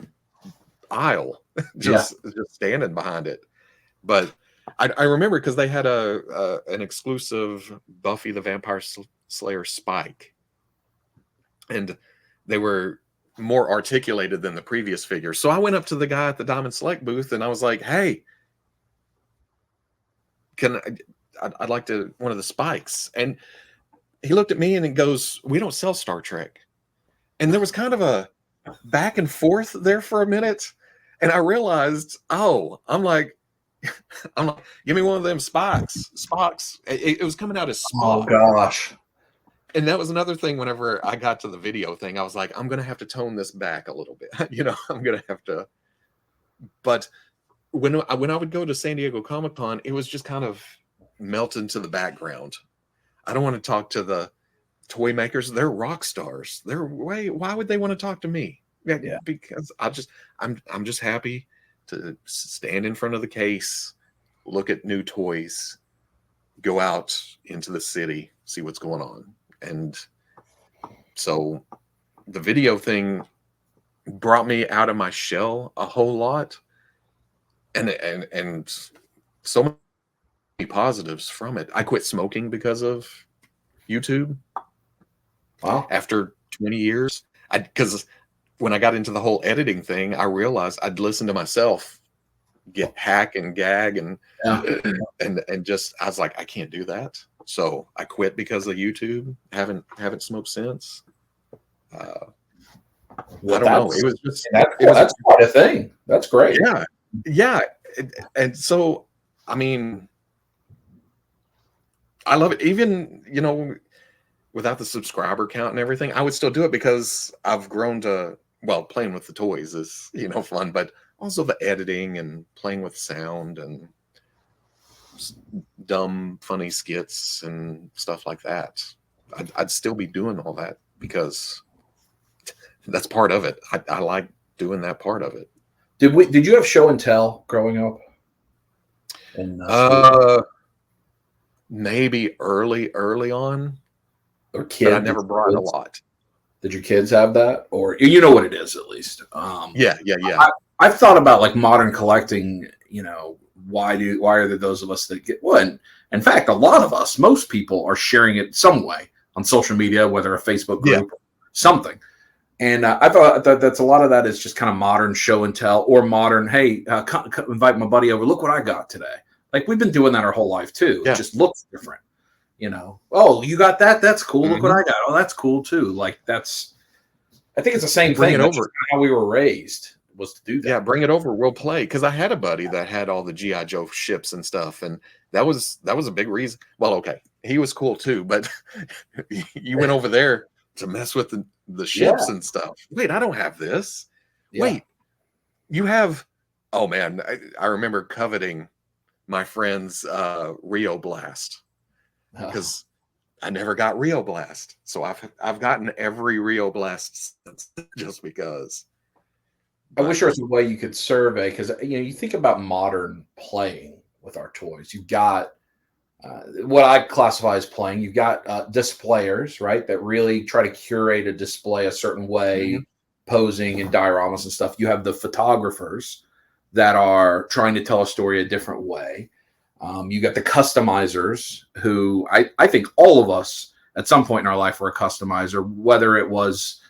aisle, just standing behind it. But I remember because they had an exclusive Buffy the Vampire Slayer spike, and they were more articulated than the previous figures. So I went up to the guy at the Diamond Select booth and I was like, "Hey, I'd like to one of the spikes." And he looked at me and he goes, "We don't sell Star Trek." And there was kind of a back and forth there for a minute, and I realized, I'm like, give me one of them Spocks. It was coming out as Spock. Oh gosh. And that was another thing. Whenever I got to the video thing, I was like, I'm gonna have to tone this back a little bit. I'm gonna have to. But when I would go to San Diego Comic-Con, it was just kind of melt into the background. I don't want to talk to the toy makers. They're rock stars. Why would they want to talk to me? Yeah. Because I'm just happy to stand in front of the case, look at new toys, go out into the city, see what's going on. And so the video thing brought me out of my shell a whole lot, and so many positives from it. I quit smoking because of YouTube. Wow. After 20 years, because when I got into the whole editing thing, I realized I'd listen to myself get hack and gag and just I was like, I can't do that. So I quit because of YouTube. Haven't smoked since. I don't know. It was just that's quite a thing. That's great. Yeah. And so I mean, I love it. Even without the subscriber count and everything, I would still do it because I've grown to, playing with the toys is, fun, but also the editing and playing with sound. And dumb, funny skits and stuff like that. I'd still be doing all that because that's part of it. I like doing that part of it. Did you have show and tell growing up? Maybe early on, or kids, but I never brought a lot. Did your kids have that, or you know what it is at least? Yeah. I've thought about like modern collecting. You know, why are there those of us that get one? In fact, a lot of us, most people, are sharing it some way on social media, whether a Facebook group, something. And I thought that's a lot of that is just kind of modern show and tell, or modern, hey, invite my buddy over. Look what I got today. Like we've been doing that our whole life too. It just looks different. You know, oh, you got that? That's cool. Look what I got. Oh, that's cool too. Like I think it's the same thing. That's just how we were raised, was to do that. Yeah, bring it over. We'll play. Because I had a buddy that had all the G.I. Joe ships and stuff, and that was a big reason. Well, okay, he was cool too, but you went over there to mess with the ships and stuff. Wait, I don't have this. Yeah. Wait, you have? Oh man, I remember coveting my friend's Rio Blast because I never got Rio Blast, so I've gotten every Rio Blast since, just because. I wish there was a way you could survey, because you think about modern playing with our toys. You've got what I classify as playing. You've got displayers, right, that really try to curate a display a certain way, posing and dioramas and stuff. You have the photographers that are trying to tell a story a different way. You got the customizers, who I think all of us at some point in our life were a customizer, whether it was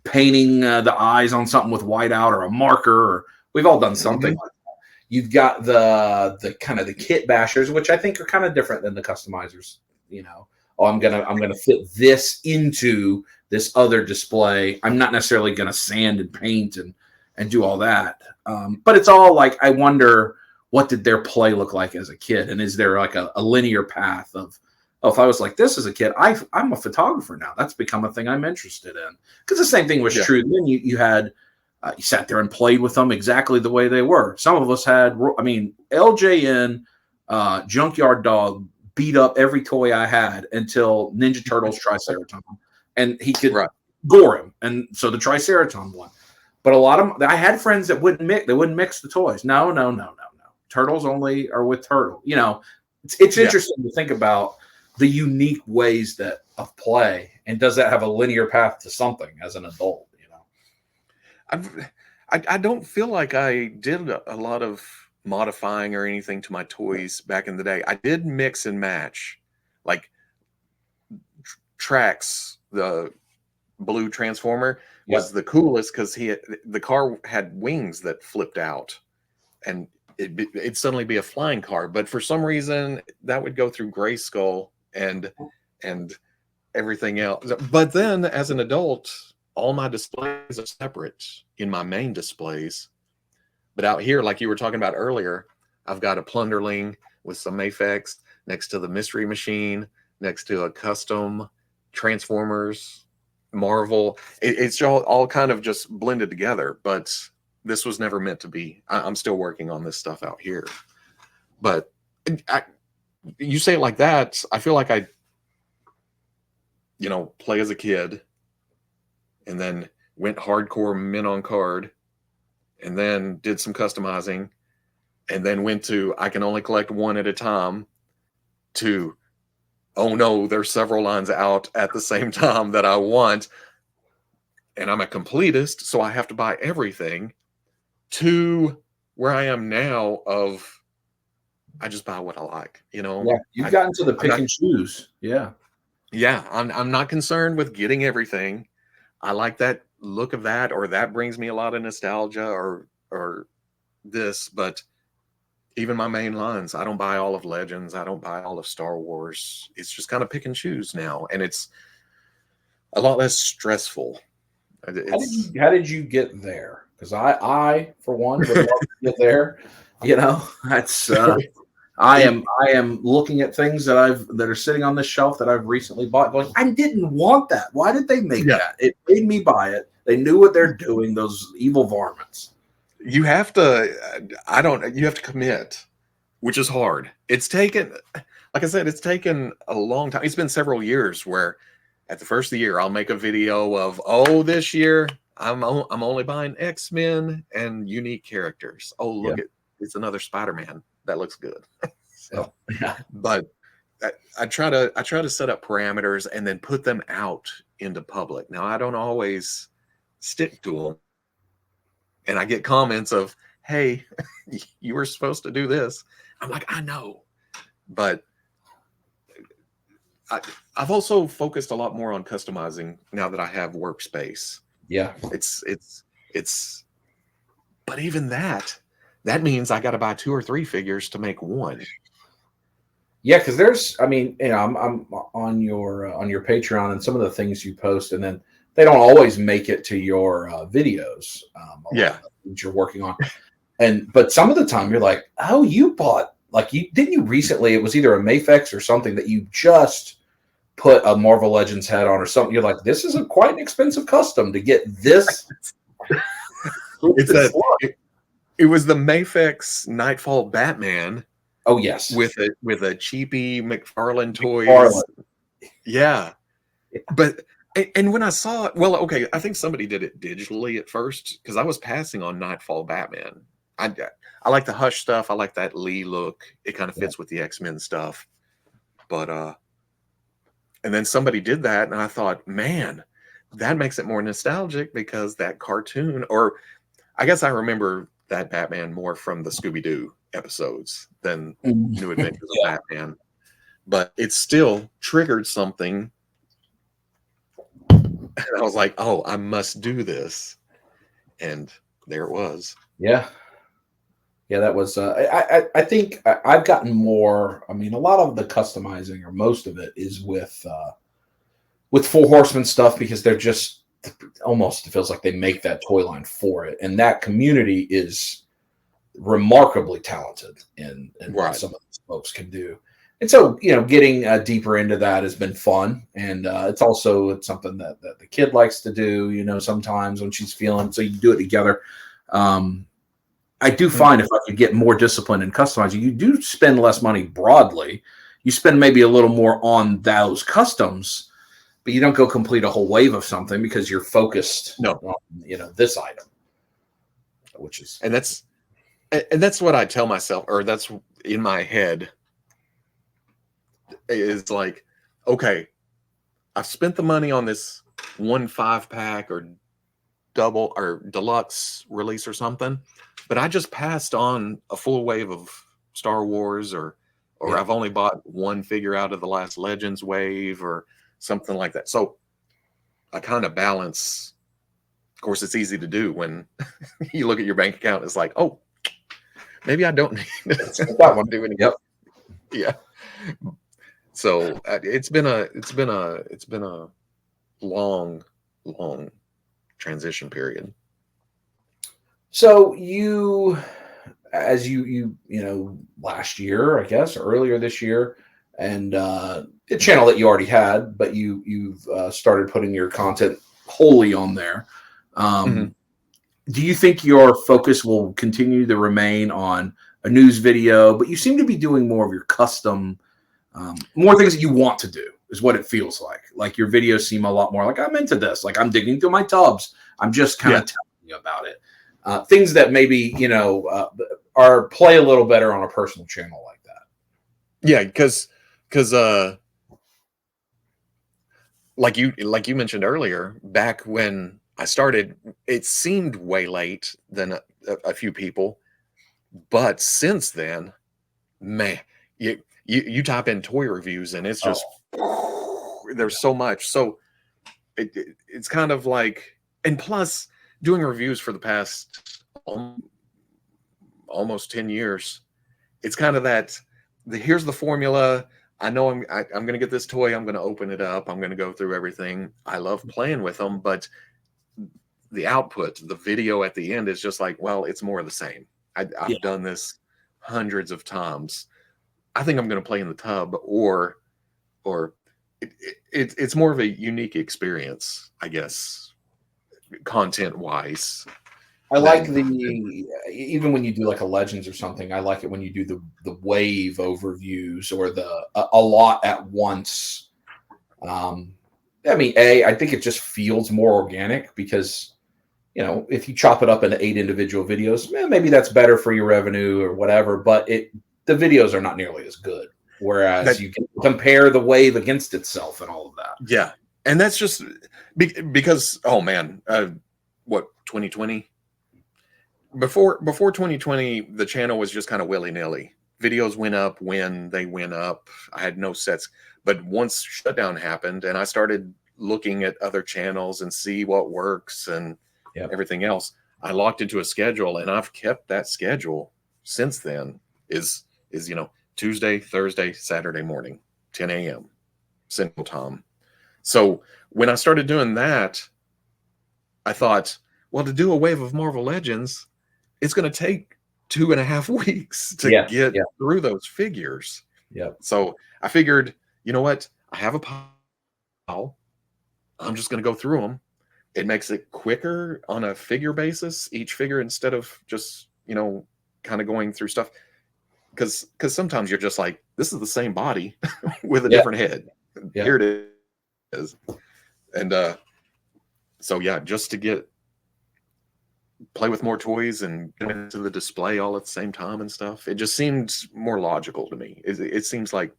painting the eyes on something with whiteout or a marker, or we've all done something like that. You've got the kind of the kit bashers, which I think are kind of different than the customizers. You know, oh, I'm gonna fit this into this other display. I'm not necessarily gonna sand and paint and do all that. But it's all like, I wonder, what did their play look like as a kid, and is there like a linear path of, oh, if I was like this as a kid, I'm a photographer now. That's become a thing I'm interested in. Because the same thing was true. Then you had, you sat there and played with them exactly the way they were. Some of us had, LJN, Junkyard Dog beat up every toy I had until Ninja Turtles Triceraton. And he could gore him. And so the Triceraton won. But a lot of them, I had friends that wouldn't mix the toys. No. Turtles only are with Turtle. You know, it's interesting to think about the unique ways of play, and does that have a linear path to something as an adult? You know, I don't feel like I did a lot of modifying or anything to my toys back in the day. I did mix and match, like Trax, the blue Transformer was the coolest because the car had wings that flipped out, and it'd suddenly be a flying car. But for some reason, that would go through Grayskull and everything else. But then as an adult, all my displays are separate in my main displays. But out here, like you were talking about earlier, I've got a Plunderling with some Mafex next to the Mystery Machine, next to a custom Transformers, Marvel. It's all kind of just blended together, but this was never meant to be. I'm still working on this stuff out here. But you say it like that, I feel like I play as a kid and then went hardcore men on card and then did some customizing and then went to, I can only collect one at a time, to, oh no, there's several lines out at the same time that I want, and I'm a completist, so I have to buy everything, to where I am now of, I just buy what I like, Yeah, you've gotten to the pick and choose. Yeah. Yeah, I'm not concerned with getting everything. I like that look of that, or that brings me a lot of nostalgia, or this. But even my main lines, I don't buy all of Legends. I don't buy all of Star Wars. It's just kind of pick and choose now, and it's a lot less stressful. How did you get there? Because I for one would love to get there. That's I am looking at things that are sitting on this shelf that I've recently bought, going, I didn't want that. Why did they make that? It made me buy it. They knew what they're doing, those evil varmints. You have to, you have to commit which is hard. It's taken, like I said, it's taken a long time. It's been several years where at the first of the year, I'll make a video of, oh, this year I'm only buying X-Men and unique characters. Oh, look at it's another Spider-Man. That looks good. So, but I try to set up parameters and then put them out into public. Now I don't always stick to them, and I get comments of, "Hey, you were supposed to do this." I'm like, I know, but I've also focused a lot more on customizing now that I have workspace. Yeah, it's, but even that means I got to buy 2 or 3 figures to make one. Yeah, because there's, I mean, you know, I'm on your Patreon and some of the things you post, and then they don't always make it to your videos. That you're working on, but some of the time you're like, oh, you bought didn't you recently? It was either a Mafex or something that you just put a Marvel Legends head on or something. You're like, this is quite an expensive custom to get this. It was the Mafex Nightfall Batman. Oh yes, with a cheapy McFarlane Toys. Yeah, but and when I saw it, well, okay, I think somebody did it digitally at first because I was passing on Nightfall Batman. I like the Hush stuff. I like that Lee look. It kind of fits with the X-Men stuff. But and then somebody did that, and I thought, man, that makes it more nostalgic because that cartoon, or I guess I remember that Batman more from the Scooby-Doo episodes than New Adventures of Batman, but it still triggered something. And I was like, oh, I must do this. And there it was. Yeah, that was I think I've gotten more. I mean, a lot of the customizing, or most of it, is with Four Horsemen stuff, because they're just almost, it feels like they make that toy line for it, and that community is remarkably talented in what some of these folks can do. And so, you know, getting deeper into that has been fun, and it's something that the kid likes to do, you know, sometimes when she's feeling, so you do it together. I do find if I could get more disciplined in customizing, you do spend less money broadly. You spend maybe a little more on those customs, but you don't go complete a whole wave of something because you're focused on, you know, this item, which is, and that's what I tell myself, or that's in my head, is like, okay, I've spent the money on this 1 5-pack or double or deluxe release or something, but I just passed on a full wave of Star Wars, or I've only bought 1 figure out of the last Legends wave or something like that. So I kind of balance. Of course, it's easy to do when you look at your bank account. It's like, oh, maybe I don't need that one doing it. Yep. Yeah. So it's been a long transition period. So you, as you know, last year, I guess, or earlier this year, and a channel that you already had, but you've started putting your content wholly on there. Do you think your focus will continue to remain on a news video, but you seem to be doing more of your custom, more things that you want to do, is what it feels like. Like your videos seem a lot more like, I'm into this. Like I'm digging through my tubs. I'm just kind of telling you about it. Things that maybe, you know, play a little better on a personal channel like that. Yeah, because like you mentioned earlier, back when I started, it seemed way late than a few people, but since then, man, you type in toy reviews and it's just there's so much. So it's kind of like, and plus doing reviews for the past almost 10 years, it's kind of that here's the formula. I know I'm going to get this toy. I'm going to open it up. I'm going to go through everything. I love playing with them, but the output, the video at the end is just like, well, it's more of the same. I've done this hundreds of times. I think I'm going to play in the tub, or it's more of a unique experience, I guess, content wise. I like even when you do like a Legends or something, I like it when you do the wave overviews or a lot at once. I mean, I think it just feels more organic because, if you chop it up into 8 individual videos, maybe that's better for your revenue or whatever, but the videos are not nearly as good. Whereas you can compare the wave against itself and all of that. Yeah. And that's just because, oh man, what, 2020? Before 2020, the channel was just kind of willy-nilly. Videos went up when they went up. I had no sets. But once shutdown happened and I started looking at other channels and see what works and everything else, I locked into a schedule, and I've kept that schedule since then. Is Tuesday, Thursday, Saturday morning, 10 a.m. Central Time. So when I started doing that, I thought, well, to do a wave of Marvel Legends, it's going to take 2.5 weeks to get through those figures. Yeah. So I figured, you know what? I have a pile. I'm just going to go through them. It makes it quicker on a figure basis, each figure, instead of just, kind of going through stuff. Because sometimes you're just like, this is the same body with a different head. Yeah. Here it is. And so, just to play with more toys and get into the display all at the same time and stuff, it just seemed more logical to me. It seems like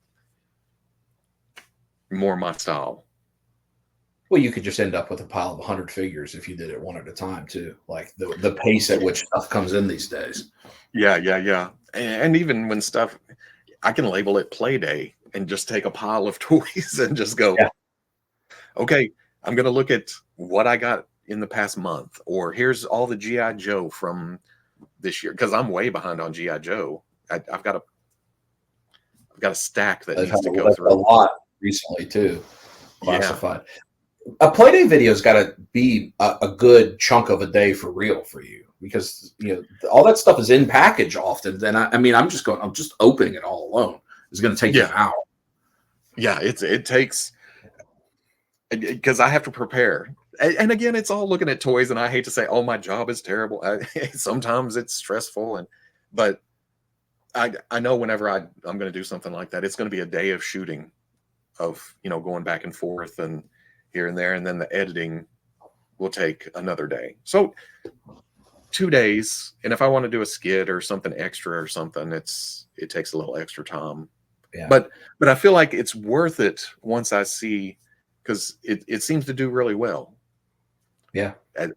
more my style. Well, you could just end up with a pile of 100 figures if you did it one at a time too. Like the pace at which stuff comes in these days. Yeah. And even when stuff, I can label it play day and just take a pile of toys and just go, okay, I'm going to look at what I got in the past month, or here's all the G.I. Joe from this year. Cause I'm way behind on G.I. Joe. I've got a stack that needs to go through a lot recently too. Classified. Yeah. A Playday video's got to be a good chunk of a day for real for you, because all that stuff is in package often. Then I'm just opening it all alone. It's going to take you an hour. Yeah, it takes, because I have to prepare. And again, it's all looking at toys, and I hate to say, oh, my job is terrible. Sometimes it's stressful, but I know whenever I'm going to do something like that, it's going to be a day of shooting, of going back and forth and here and there, and then the editing will take another day. So 2 days, and if I want to do a skit or something extra or something, it takes a little extra time. Yeah. But I feel like it's worth it once I see, because it seems to do really well. Yeah.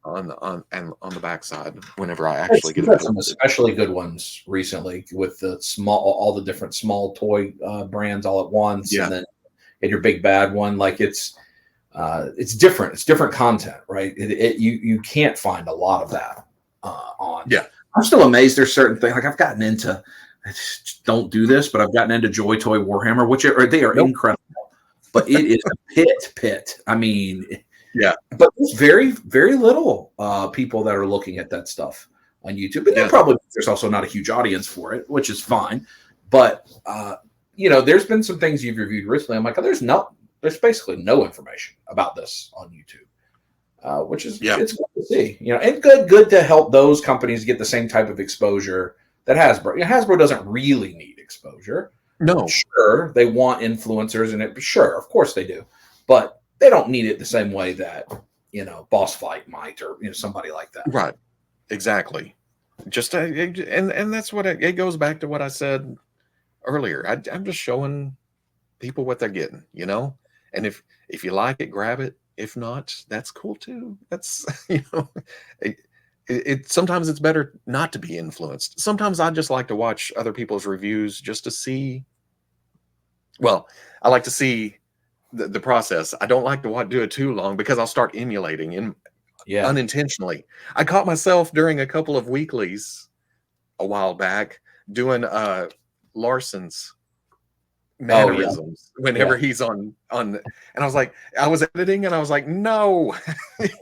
On the backside, whenever I actually get it, some especially good ones recently with all the different small toy brands all at once, and then your big bad one. Like it's different. It's different content, right? You can't find a lot of that on. Yeah, I'm still amazed. There's certain things, like I've gotten into. Don't do this, but I've gotten into Joy Toy Warhammer, which they are incredible, but it is a pit. I mean. Yeah, but there's very, very little people that are looking at that stuff on YouTube. But there's also not a huge audience for it, which is fine. But there's been some things you've reviewed recently. I'm like, there's basically no information about this on YouTube, which is it's good to see. And good to help those companies get the same type of exposure that Hasbro. Hasbro doesn't really need exposure. No, sure, they want influencers in it. Sure, of course they do, but they don't need it the same way that, Boss Fight might, or, somebody like that. Right. Exactly. Just, and that's what it goes back to what I said earlier. I'm just showing people what they're getting, and if you like it, grab it. If not, that's cool too. That's, sometimes it's better not to be influenced. Sometimes I just like to watch other people's reviews just to see. Well, I like to see the process. I don't like to do it too long, because I'll start emulating unintentionally. I caught myself during a couple of weeklies a while back doing Larson's mannerisms whenever he's on, and I was like, I was editing and I was like, no,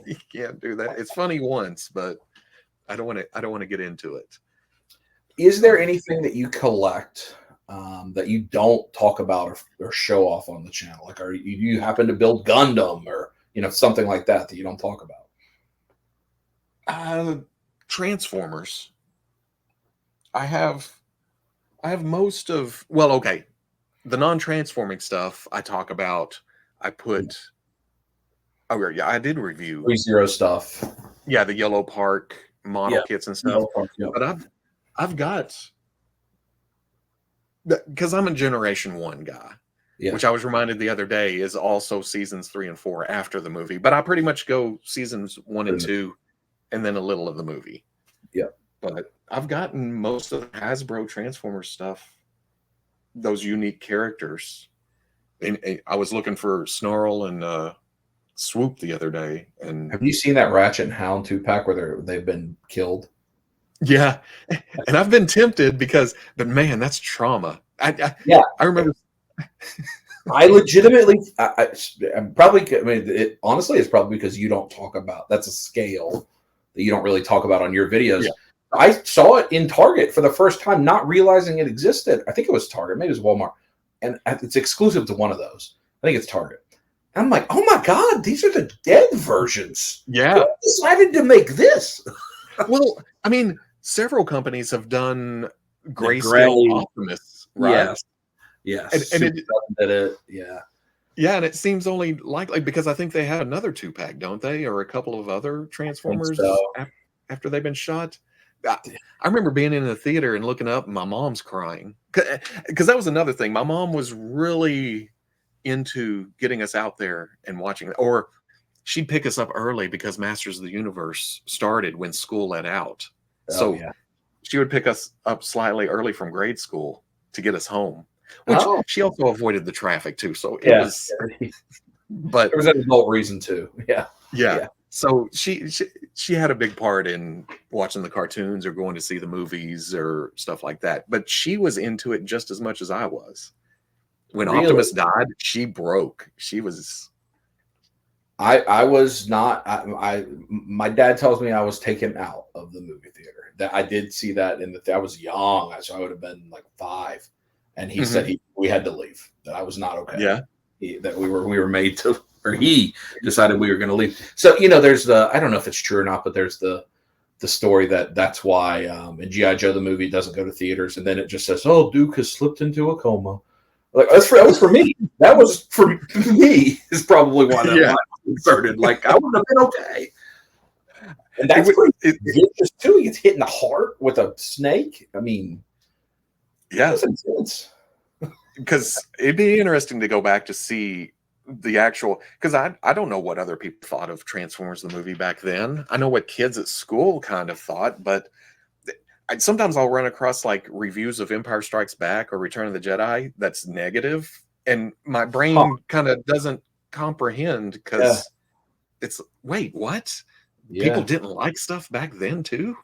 you can't do that. It's funny once, but I don't want to get into it. Is there anything that you collect that you don't talk about or show off on the channel? Like, you happen to build Gundam or something like that you don't talk about? Transformers, I have most of, well, okay, the non-transforming stuff I talk about. I put, oh yeah, I did review, 3-0 stuff. yeah, the Yellow Park model Yeah. kits and stuff. Yeah. But I've got, because I'm a Generation 1 guy, Yeah. which I was reminded the other day is also seasons 3 and 4 after the movie. But I pretty much go seasons 1 and 2, and then a little of the movie. Yeah. But I've gotten most of the Hasbro Transformers stuff, those unique characters. And I was looking for Snarl and Swoop the other day, and have you seen that Ratchet and Hound 2-pack where they've been killed? yeah, and I've been tempted but man, that's trauma. I remember. I legitimately, I'm probably, I mean, honestly, it's probably because you don't talk about, that's a scale that you don't really talk about on your videos. Yeah. I saw it in Target for the first time, not realizing it existed. I think it was Target, maybe it was Walmart, and it's exclusive to one of those. I think it's Target. And I'm like, oh my God, these are the dead versions. Yeah. Who decided to make this? Well, I mean, several companies have done grayscale Optimus, right? Yes. Yes. And it did it. Yeah. Yeah, and it seems only likely because I think they had another 2-pack, don't they? Or a couple of other Transformers after they've been shot. I remember being in the theater and looking up, and my mom's crying. Because that was another thing. My mom was really into getting us out there and watching it. Or she'd pick us up early because Masters of the Universe started when school let out. So she would pick us up slightly early from grade school to get us home. Which she also avoided the traffic too. So it was, but there was an adult reason too. Yeah. So she had a big part in watching the cartoons or going to see the movies or stuff like that. But she was into it just as much as I was. When Optimus died, she broke. She was. I was not. My dad tells me I was taken out of the movie theater. That I did see that I was young, so I would have been like 5. And he said we had to leave. That I was not okay. Yeah, that we were made to, or he decided we were going to leave. So there's I don't know if it's true or not, but there's the story that's why in G.I. Joe the movie doesn't go to theaters, and then it just says, "Oh, Duke has slipped into a coma." Like that was for me. That was for me. Is probably why that line was inserted. Like I would have been okay. And that's vicious too. He gets hit in the heart with a snake. I mean. Yeah, because it'd be interesting to go back to see the actual. Because I don't know what other people thought of Transformers the movie back then. I know what kids at school kind of thought, but sometimes I'll run across like reviews of Empire Strikes Back or Return of the Jedi that's negative, and my brain kind of doesn't comprehend because it's wait, what? People didn't like stuff back then too.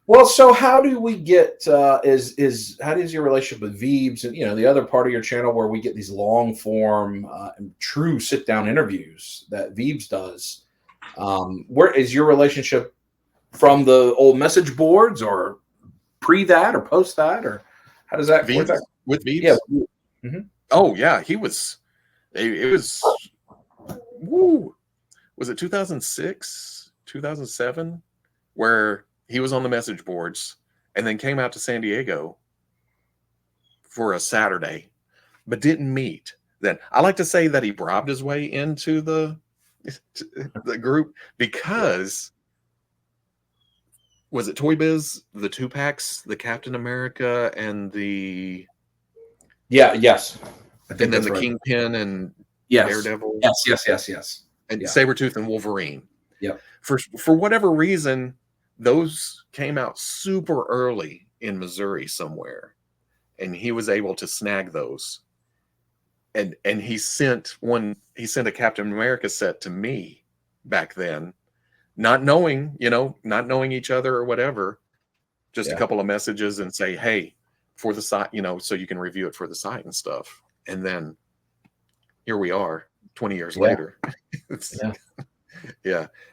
Well, so how do we get how does your relationship with Veebs and the other part of your channel where we get these long form true sit down interviews that Veebs does? Where is your relationship from the old message boards or pre that or post that, or how does that work? With Veebs? Yeah. Oh yeah, he was. It was. Woo! Was it 2006, 2007, where he was on the message boards and then came out to San Diego for a Saturday, but didn't meet. Then I like to say that he bribed his way into the group because was it Toy Biz, the 2-packs, the Captain America and the yes, and then the Kingpin and Daredevil. Yes. And Sabretooth and Wolverine. Yeah. For whatever reason, those came out super early in Missouri somewhere, and he was able to snag those. And he sent a Captain America set to me back then, not knowing each other or whatever, just a couple of messages and say, hey, for the site, so you can review it for the site and stuff. And then here we are 20 years later.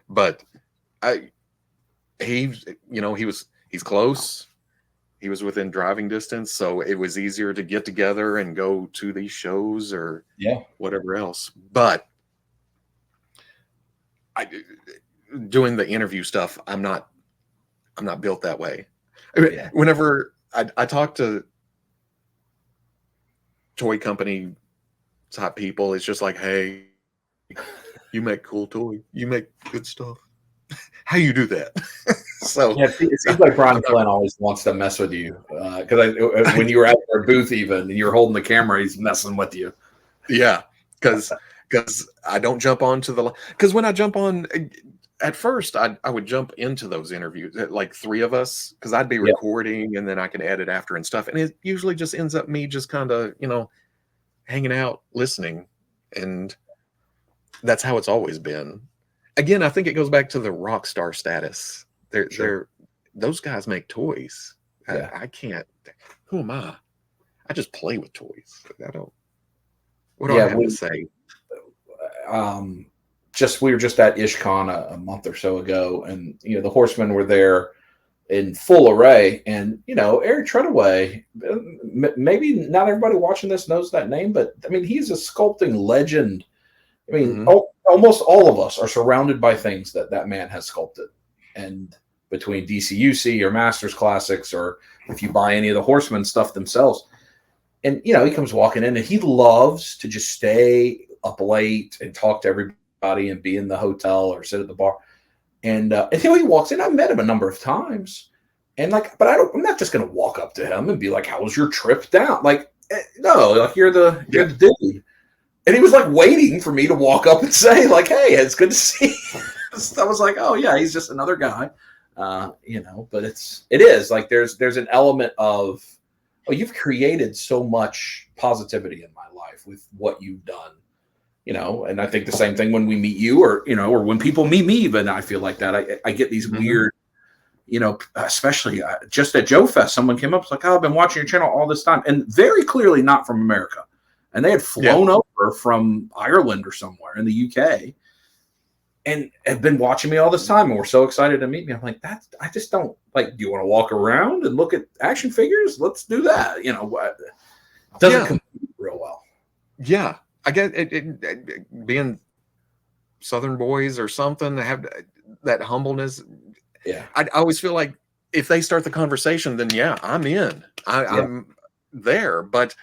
But he's close. He was within driving distance, so it was easier to get together and go to these shows or whatever else. But doing the interview stuff, I'm not built that way. Yeah. Whenever I talk to toy company type people, it's just like, hey, you make cool toys, you make good stuff. How you do that? So Yeah, it seems like Brian Flynn always wants to mess with you because when you were at their booth, even and you're holding the camera, he's messing with you. Yeah, because I don't jump onto because when I jump on at first, I would jump into those interviews, like 3 of us, because I'd be recording and then I can edit after and stuff, and it usually just ends up me just kind of hanging out listening, and that's how it's always been. Again, I think it goes back to the rock star status. They're those guys make toys. Yeah. I can't. Who am I? I just play with toys. I don't. What do I have to say? We were just at IshCon a month or so ago, and the Horsemen were there in full array, and Eric Treadaway. Maybe not everybody watching this knows that name, but I mean he's a sculpting legend. I mean, almost all of us are surrounded by things that man has sculpted, and between DCUC or Masters Classics, or if you buy any of the Horsemen stuff themselves. And, he comes walking in and he loves to just stay up late and talk to everybody and be in the hotel or sit at the bar. And he walks in. I met him a number of times. And but I'm not just going to walk up to him and be like, how was your trip down? No, you're the dude. And he was waiting for me to walk up and say hey, it's good to see you. I was like, oh yeah, he's just another guy. But it is there's an element of, you've created so much positivity in my life with what you've done, and I think the same thing when we meet you or when people meet me, but I feel like that. I get these weird, especially just at Joe Fest, someone came up, was like, oh, I've been watching your channel all this time, and very clearly not from America. And they had flown over from Ireland or somewhere in the UK and have been watching me all this time, and were so excited to meet me. I'm like, I just don't do you want to walk around and look at action figures? Let's do that. It doesn't compete real well. Yeah. I get it, being Southern boys or something, have that humbleness. Yeah. I always feel like if they start the conversation, then I'm in. I'm there. But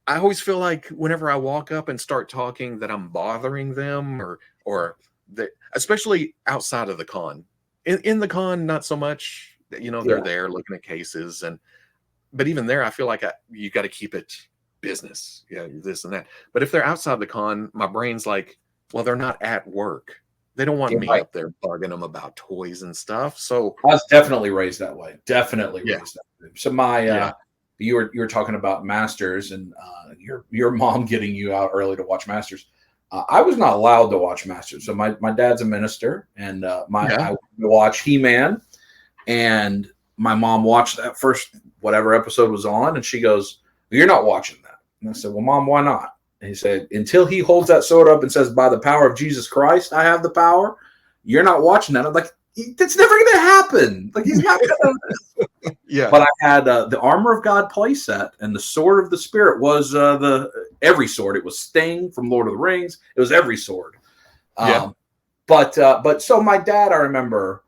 I always feel like whenever I walk up and start talking that I'm bothering them or that, especially outside of the con. In the con, not so much. They're there looking at cases, but even there, I feel like you got to keep it business. Yeah, this and that. But if they're outside the con, my brain's like, well, they're not at work. They don't want me up there bugging them about toys and stuff. So I was definitely raised that way. Raised that way. So you were talking about Masters and your mom getting you out early to watch Masters. I was not allowed to watch Masters. So my dad's a minister, and I would watch He-Man, and my mom watched that first whatever episode was on, and she goes, "You're not watching that." And I said, "Well, Mom, why not?" And he said, "Until he holds that sword up and says, 'By the power of Jesus Christ, I have the power,' you're not watching that." I'm like, that's never going to happen. He's not going to. Yeah. But I had the Armor of God playset, and the Sword of the Spirit was every sword. It was Sting from Lord of the Rings. It was every sword. But so my dad, I remember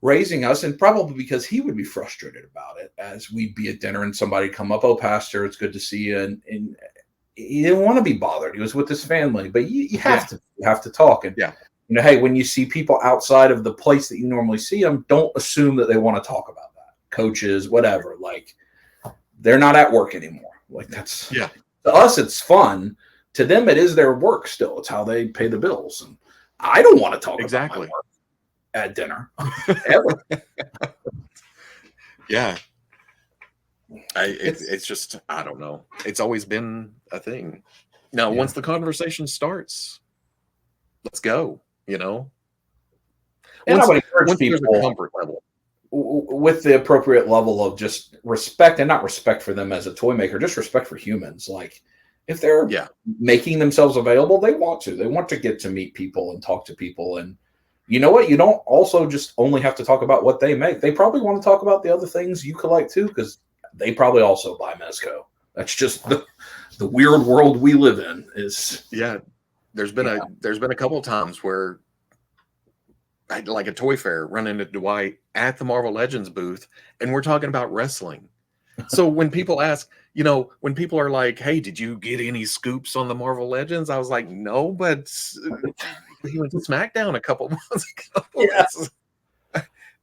raising us, and probably because he would be frustrated about it, as we'd be at dinner and somebody come up, "Oh, Pastor, it's good to see you," and he didn't want to be bothered. He was with his family, but you have to talk. And hey, when you see people outside of the place that you normally see them, don't assume that they want to talk about that. Coaches, whatever, they're not at work anymore. That's to us, it's fun. To them, it is their work still. It's how they pay the bills. And I don't want to talk about my work at dinner ever. Yeah. It's just, I don't know. It's always been a thing. Now, once the conversation starts, let's go, And I would encourage people, there's a comfort level, with the appropriate level of just respect, and not respect for them as a toy maker, just respect for humans. If they're making themselves available, they want to get to meet people and talk to people. And you know what? You don't also just only have to talk about what they make. They probably want to talk about the other things you collect too, because they probably also buy Mezco. That's just the weird world we live in. There's been a couple of times where like a toy fair, run into Dwight at the Marvel Legends booth, and we're talking about wrestling. So when people ask, when people are like, "Hey, did you get any scoops on the Marvel Legends?" I was like, "No, but he went to SmackDown a couple months ago." Yeah.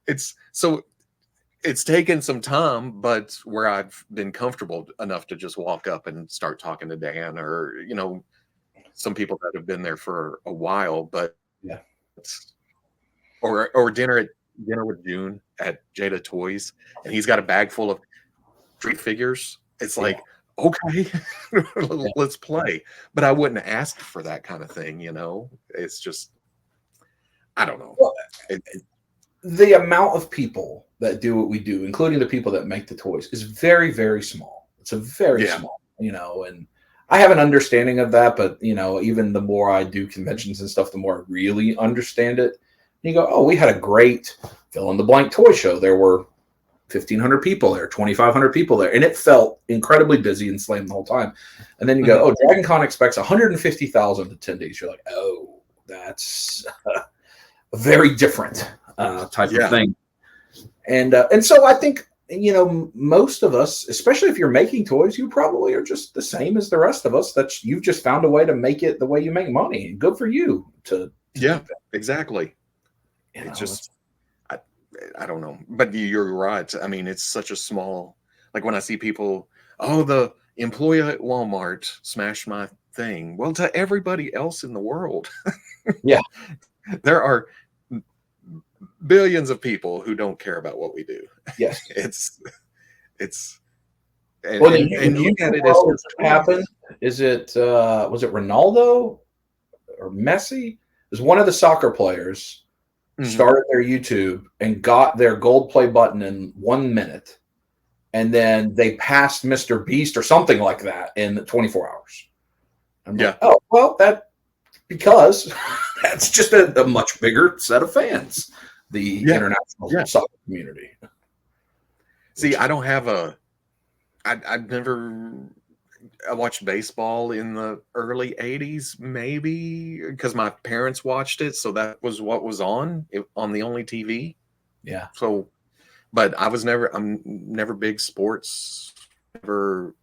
It's so it's taken some time, but where I've been comfortable enough to just walk up and start talking to Dan, or some people that have been there for a while, but Yeah. or dinner with June at Jada Toys, and he's got a bag full of street figures. It's like, okay, let's play. But I wouldn't ask for that kind of thing, It's just, I don't know. Well, the amount of people that do what we do, including the people that make the toys, is very, very small. It's a very small, and I have an understanding of that, but even the more I do conventions and stuff, the more I really understand it. And you go, oh, we had a great fill in the blank toy show. There were 1,500 people there, 2,500 people there, and it felt incredibly busy and slammed the whole time. And then you go, oh, Dragon Con expects 150,000 attendees. You're like, oh, that's very different type of thing. And so I think, most of us, especially if you're making toys, you probably are just the same as the rest of us. That you've just found a way to make it the way you make money. And good for you to exactly. It's just, I don't know, but you're right. I mean, it's such a small, like when I see people, oh, the employee at Walmart smashed my thing. Well, to everybody else in the world, there are billions of people who don't care about what we do. Yes. And look at it as what happened. Is it was it Ronaldo or Messi? It was one of the soccer players started their YouTube and got their gold play button in 1 minute, and then they passed Mr. Beast or something like that in 24 hours. I'm like, oh well, because that's just a much bigger set of fans. The international soccer community. See, I don't have I watched baseball in the early 80s, maybe because my parents watched it. So that was what was on the only TV. Yeah. So, but I'm never big sports, never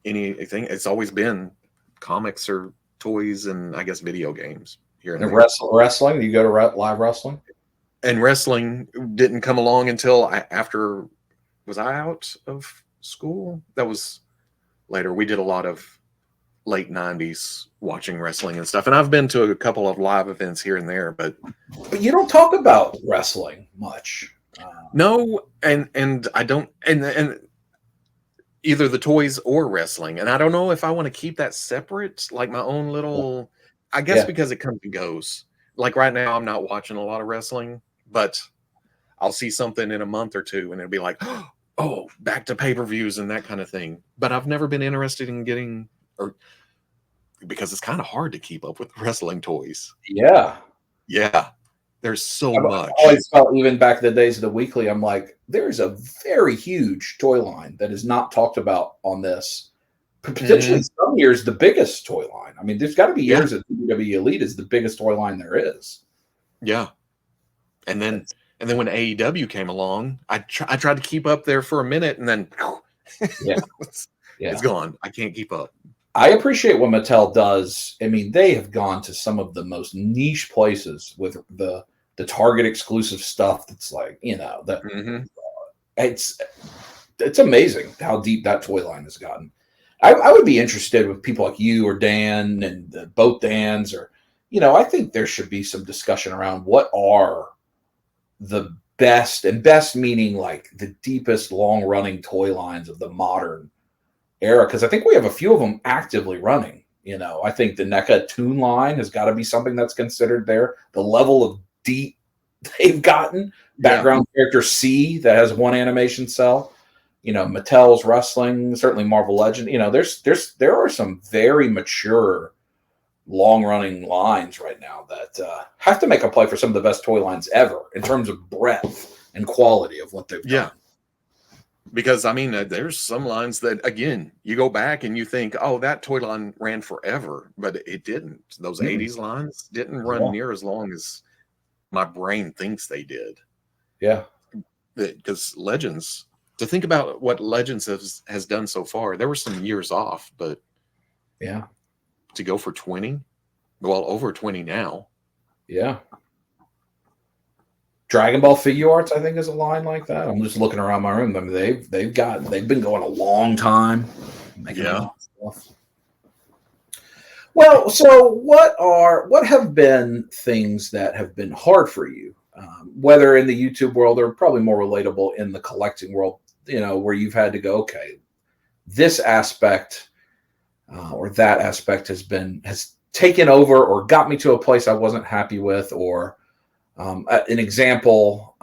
anything. It's always been comics or toys and I guess video games here and there. Wrestling? You go to live wrestling? And wrestling didn't come along until after, was I out of school? That was later. We did a lot of late 90s watching wrestling and stuff. And I've been to a couple of live events here and there, but you don't talk about wrestling much. No, and I don't, and either the toys or wrestling. And I don't know if I want to keep that separate, like my own little, I guess because it comes and goes. Like right now, I'm not watching a lot of wrestling, but I'll see something in a month or two and it'll be like, oh, back to pay-per-views and that kind of thing. But I've never been interested in getting, or because it's kind of hard to keep up with wrestling toys. Yeah. There's so much. I always felt, even back in the days of the weekly, I'm like, there's a very huge toy line that is not talked about on this. Potentially some years the biggest toy line. I mean, there's got to be years that WWE Elite is the biggest toy line there is. Yeah. And then when AEW came along, I tried to keep up there for a minute, and then it's gone. I can't keep up. I appreciate what Mattel does. I mean, they have gone to some of the most niche places with the Target exclusive stuff. That's like, it's amazing how deep that toy line has gotten. I would be interested with people like you or Dan and both Dans, or, I think there should be some discussion around what are the best meaning like the deepest long running toy lines of the modern era. Cause I think we have a few of them actively running. I think the NECA Toon line has got to be something that's considered there. The level of deep they've gotten, background character C that has one animation cell, Mattel's wrestling, certainly Marvel Legend, there are some very mature long running lines right now that have to make a play for some of the best toy lines ever in terms of breadth and quality of what they've done. Because I mean, there's some lines that, again, you go back and you think, oh, that toy line ran forever, but it didn't. Those 80s lines didn't run near as long as my brain thinks they did. Yeah. Because Legends, to think about what Legends has done so far, there were some years off, but yeah, to go for 20, well, over 20 now. Yeah. Dragon Ball Figure Arts, I think, is a line like that. I'm just looking around my room. I mean, they've been going a long time, making a lot of stuff. Well, so what have been things that have been hard for you, whether in the YouTube world or probably more relatable in the collecting world, where you've had to go, okay, this aspect or that aspect has taken over or got me to a place I wasn't happy with, or an example,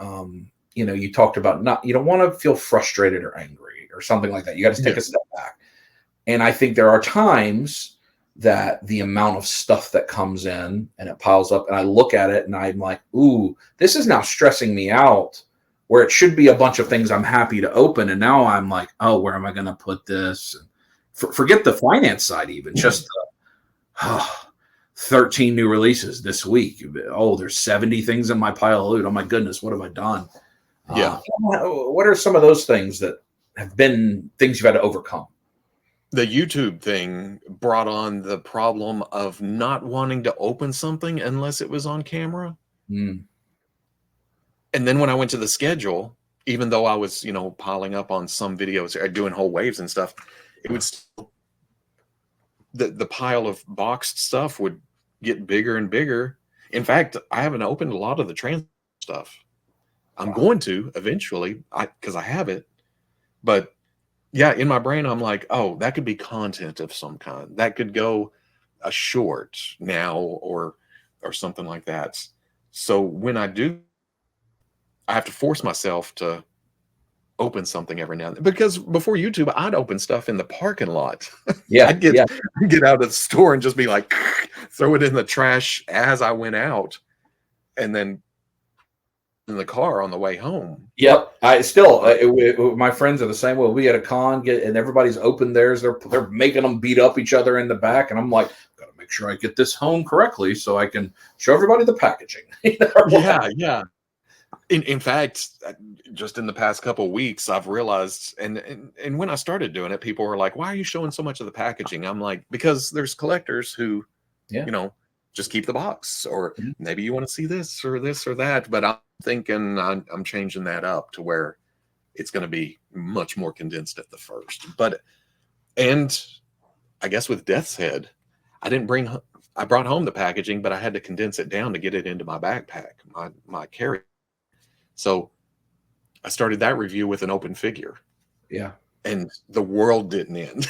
you talked about you don't want to feel frustrated or angry or something like that. You got to take a step back. And I think there are times that the amount of stuff that comes in and it piles up, and I look at it and I'm like, ooh, this is now stressing me out, where it should be a bunch of things I'm happy to open. And now I'm like, oh, where am I going to put this? Forget the finance side, even just 13 new releases this week. Oh, there's 70 things in my pile of loot. Oh my goodness, what have I done? Yeah. What are some of those things that have been things you've had to overcome? The YouTube thing brought on the problem of not wanting to open something unless it was on camera. Mm. And then when I went to the schedule, even though I was, piling up on some videos or doing whole waves and stuff, it would still, the pile of boxed stuff would get bigger and bigger. In fact, I haven't opened a lot of the trans stuff. I'm going to eventually, because I have it. But yeah, in my brain, I'm like, oh, that could be content of some kind. That could go a short now or something like that. So when I do, I have to force myself to open something every now and then. Because before YouTube, I'd open stuff in the parking lot. Yeah, I'd get out of the store and just be like, throw it in the trash as I went out, and then in the car on the way home. Yep. I still, my friends are the same way. We at a con and everybody's opened theirs. They're making them beat up each other in the back. And I'm like, got to make sure I get this home correctly so I can show everybody the packaging. Yeah. In fact, just in the past couple of weeks, I've realized, and when I started doing it, people were like, why are you showing so much of the packaging? I'm like, because there's collectors who, just keep the box, or maybe you want to see this or that. But I'm thinking I'm changing that up to where it's going to be much more condensed at the first. And I guess with Death's Head, I brought home the packaging, but I had to condense it down to get it into my backpack, my carry. So I started that review with an open figure. Yeah. And the world didn't end.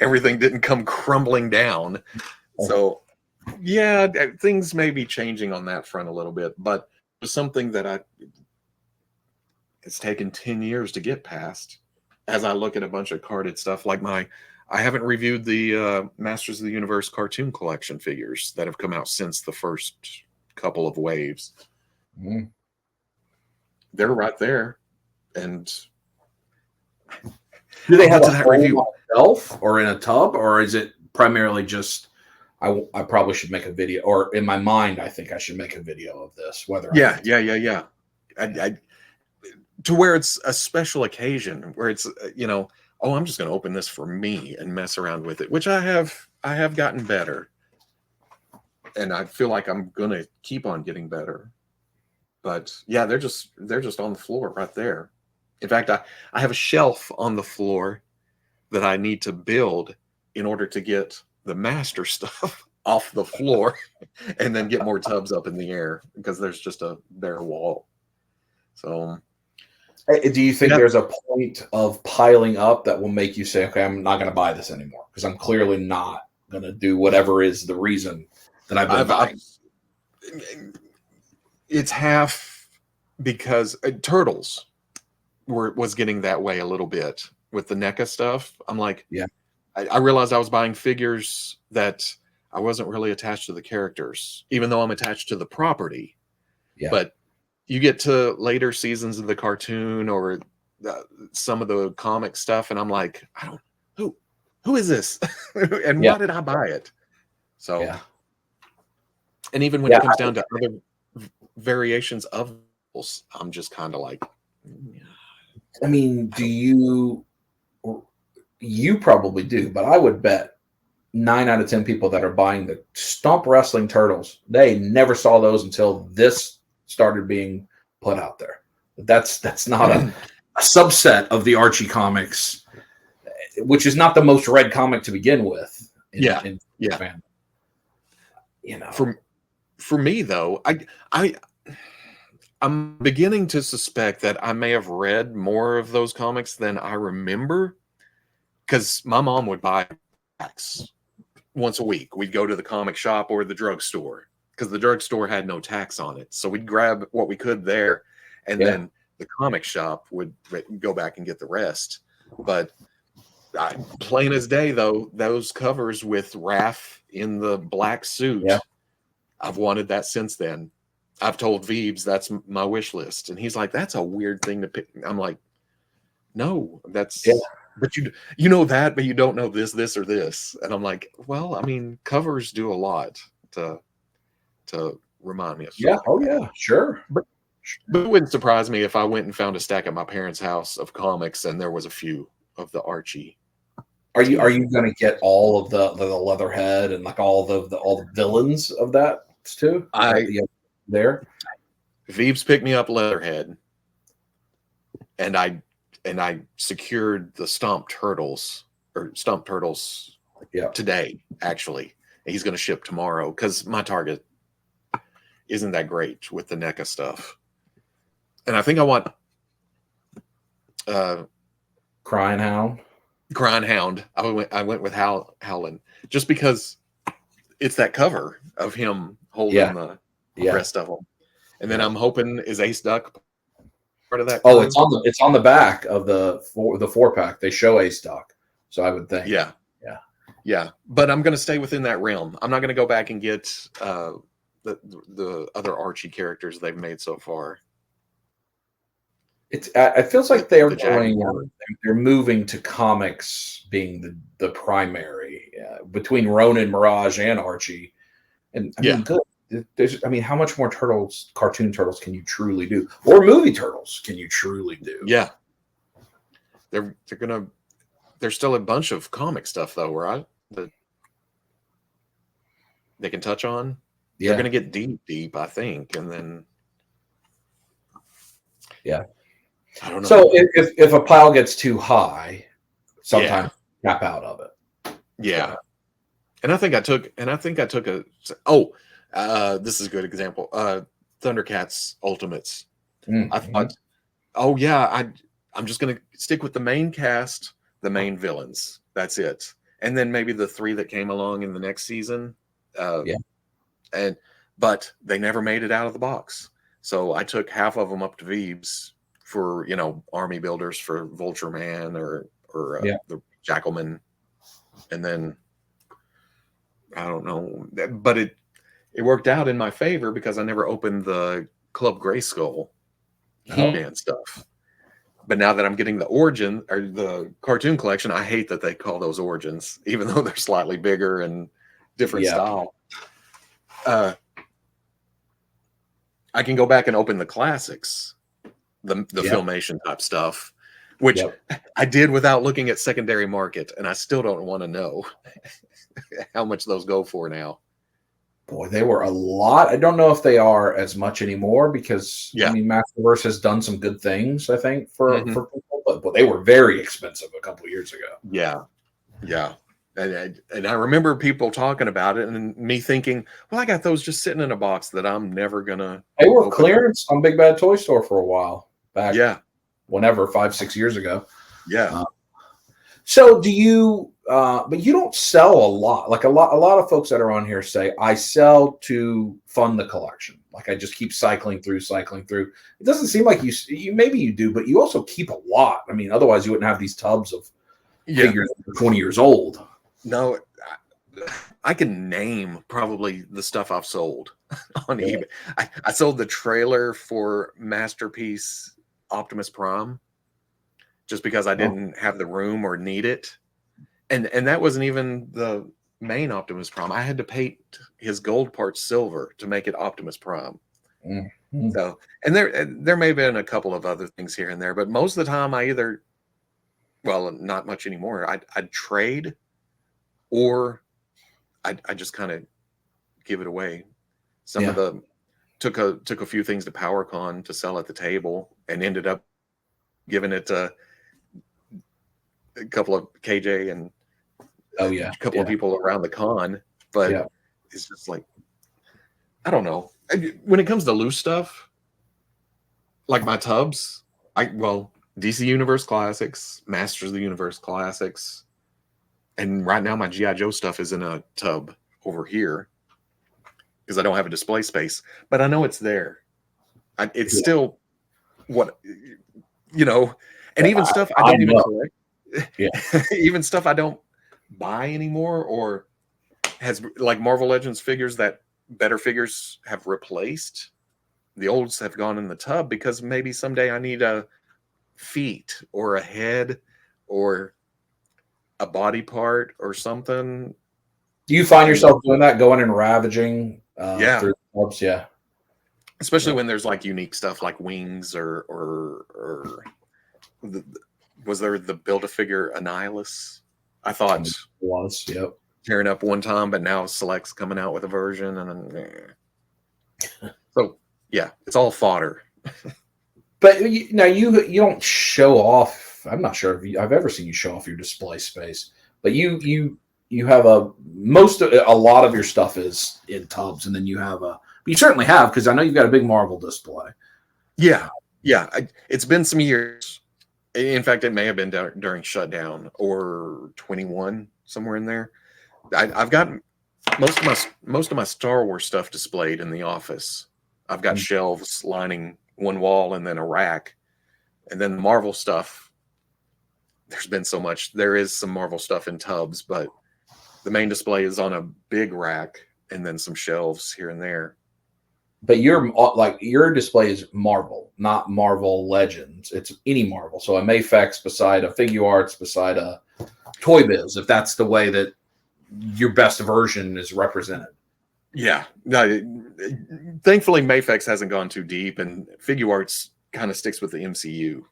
Everything didn't come crumbling down. So yeah, things may be changing on that front a little bit, but it was something that it's taken 10 years to get past. As I look at a bunch of carded stuff, like I haven't reviewed the Masters of the Universe cartoon collection figures that have come out since the first couple of waves. Mm. They're right there. And do they have that review itself or in a tub, or is it primarily just I probably should make a video, or in my mind I think I should make a video of this, yeah. To where it's a special occasion, where it's oh, I'm just going to open this for me and mess around with it, which I have gotten better, and I feel like I'm going to keep on getting better. But yeah, they're just on the floor right there. In fact, I have a shelf on the floor that I need to build in order to get the master stuff off the floor and then get more tubs up in the air, because there's just a bare wall. So do you think there's a point of piling up that will make you say, okay, I'm not going to buy this anymore because I'm clearly not going to do whatever is the reason that I've been buying? It's half because Turtles was getting that way a little bit with the NECA stuff. I'm like, yeah, I realized I was buying figures that I wasn't really attached to the characters, even though I'm attached to the property. Yeah. But you get to later seasons of the cartoon or some of the comic stuff, and I'm like, who is this? And why did I buy it? So, and even when it comes down to other variations of those, I'm just kind of like, I mean, do you? You probably do, but I would bet 9 out of 10 people that are buying the Stomp Wrestling Turtles, they never saw those until this started being put out there. That's not a subset of the Archie comics, which is not the most read comic to begin with. Yeah. Fan. You know, for me though, I'm beginning to suspect that I may have read more of those comics than I remember, because my mom would buy packs once a week. We'd go to the comic shop or the drugstore, because the drugstore had no tax on it. So we'd grab what we could there, and then the comic shop would go back and get the rest. But plain as day, though, those covers with Raph in the black suit, I've wanted that since then. I've told Veebs that's my wish list, and he's like, "That's a weird thing to pick." I'm like, "No, that's." But you know that, but you don't know this, or this. And I'm like, well, I mean, covers do a lot to remind me of stuff. Sure. But it wouldn't surprise me if I went and found a stack at my parents' house of comics and there was a few of the Archie. Are you going to get all of the Leatherhead and like all the villains of that too? There. Veebs picked me up Leatherhead, and I secured the Stomp Turtles today, actually. He's going to ship tomorrow, because my Target isn't that great with the NECA stuff. And I think I want Crying Hound. I went with Howlin', just because it's that cover of him holding the rest of them. And then I'm hoping, is Ace Duck part of that? Oh, it's on the back of the 4-pack. They show Ace Duck, so I would think. Yeah. But I'm going to stay within that realm. I'm not going to go back and get the other Archie characters they've made so far. It feels like they're moving to comics being the primary, between Ronin, Mirage, and Archie. And I mean, good. How much more cartoon turtles can you truly do, or movie turtles can you truly do? Yeah, there's still a bunch of comic stuff though, right? That they can touch on. They're gonna get deep, I think, and then I don't know. So if a pile gets too high, sometimes tap out of it. Yeah, and I think I took this is a good example. Thundercats Ultimates. I thought, I'm just going to stick with the main cast, the main villains. That's it. And then maybe the 3 that came along in the next season. But they never made it out of the box. So I took half of them up to Veebs for, army builders for Vulture Man or the Jackalman. And then, I don't know. But it worked out in my favor, because I never opened the Club Grayskull and stuff. But now that I'm getting the origin or the cartoon collection, I hate that they call those origins, even though they're slightly bigger and different style. I can go back and open the classics, the Filmation type stuff, which I did without looking at secondary market, and I still don't want to know how much those go for now. Boy, they were a lot. I don't know if they are as much anymore, because Masterverse has done some good things, I think, for people, but they were very expensive a couple of years ago. Yeah. And I remember people talking about it and me thinking, well, I got those just sitting in a box that I'm never gonna. They were clearance on Big Bad Toy Store for a while back. Whenever 5-6 years ago. So do you? But you don't sell a lot. Like a lot of folks that are on here say, I sell to fund the collection. Like I just keep cycling through. It doesn't seem like you maybe you do, but you also keep a lot. I mean, otherwise you wouldn't have these tubs of figures that are 20 years old. No, I can name probably the stuff I've sold on eBay. I sold the trailer for Masterpiece Optimus Prime just because I didn't have the room or need it. And that wasn't even the main Optimus Prime. I had to paint his gold part silver to make it Optimus Prime. Mm. So, and there may have been a couple of other things here and there, but most of the time I either, well, not much anymore. I'd trade, or I just kind of give it away. Some of Yeah. the took a few things to PowerCon to sell at the table, and ended up giving it to a couple of KJ and Oh a yeah. couple Yeah. of people around the con. But Yeah. it's just like, I don't know. When it comes to loose stuff, like my tubs, DC Universe Classics, Masters of the Universe Classics, and right now my GI Joe stuff is in a tub over here because I don't have a display space, but I know it's there. It's Yeah. still what, and even stuff I I don't even know. collect, Yeah. even stuff I don't buy anymore, or has, like, Marvel Legends figures that better figures have replaced. The olds have gone in the tub because maybe someday I need a feet or a head or a body part or something. Do you find And yourself doing that, going and ravaging yeah, through the clubs? Yeah. especially Yeah. when there's like unique stuff like wings or the, was there the Build-A-Figure Annihilus? I thought Was. Yep. tearing up one time, but now Select's coming out with a version, and then, so yeah, it's all fodder. But now you don't show off. I'm not sure if I've ever seen you show off your display space, but you have a lot of your stuff is in tubs, and then you have you certainly have, because I know you've got a big Marvel display. Yeah, it's been some years. In fact, it may have been during shutdown or 21, somewhere in there. I've got most of my Star Wars stuff displayed in the office. I've got shelves lining one wall and then a rack, and then the Marvel stuff. There's been so much. There is some Marvel stuff in tubs, but the main display is on a big rack and then some shelves here and there. But your display is Marvel, not Marvel Legends. It's any Marvel. So a Mafex beside a Figure Arts beside a Toy Biz, if that's the way that your best version is represented. Yeah, no, thankfully Mafex hasn't gone too deep, and Figure Arts kind of sticks with the MCU.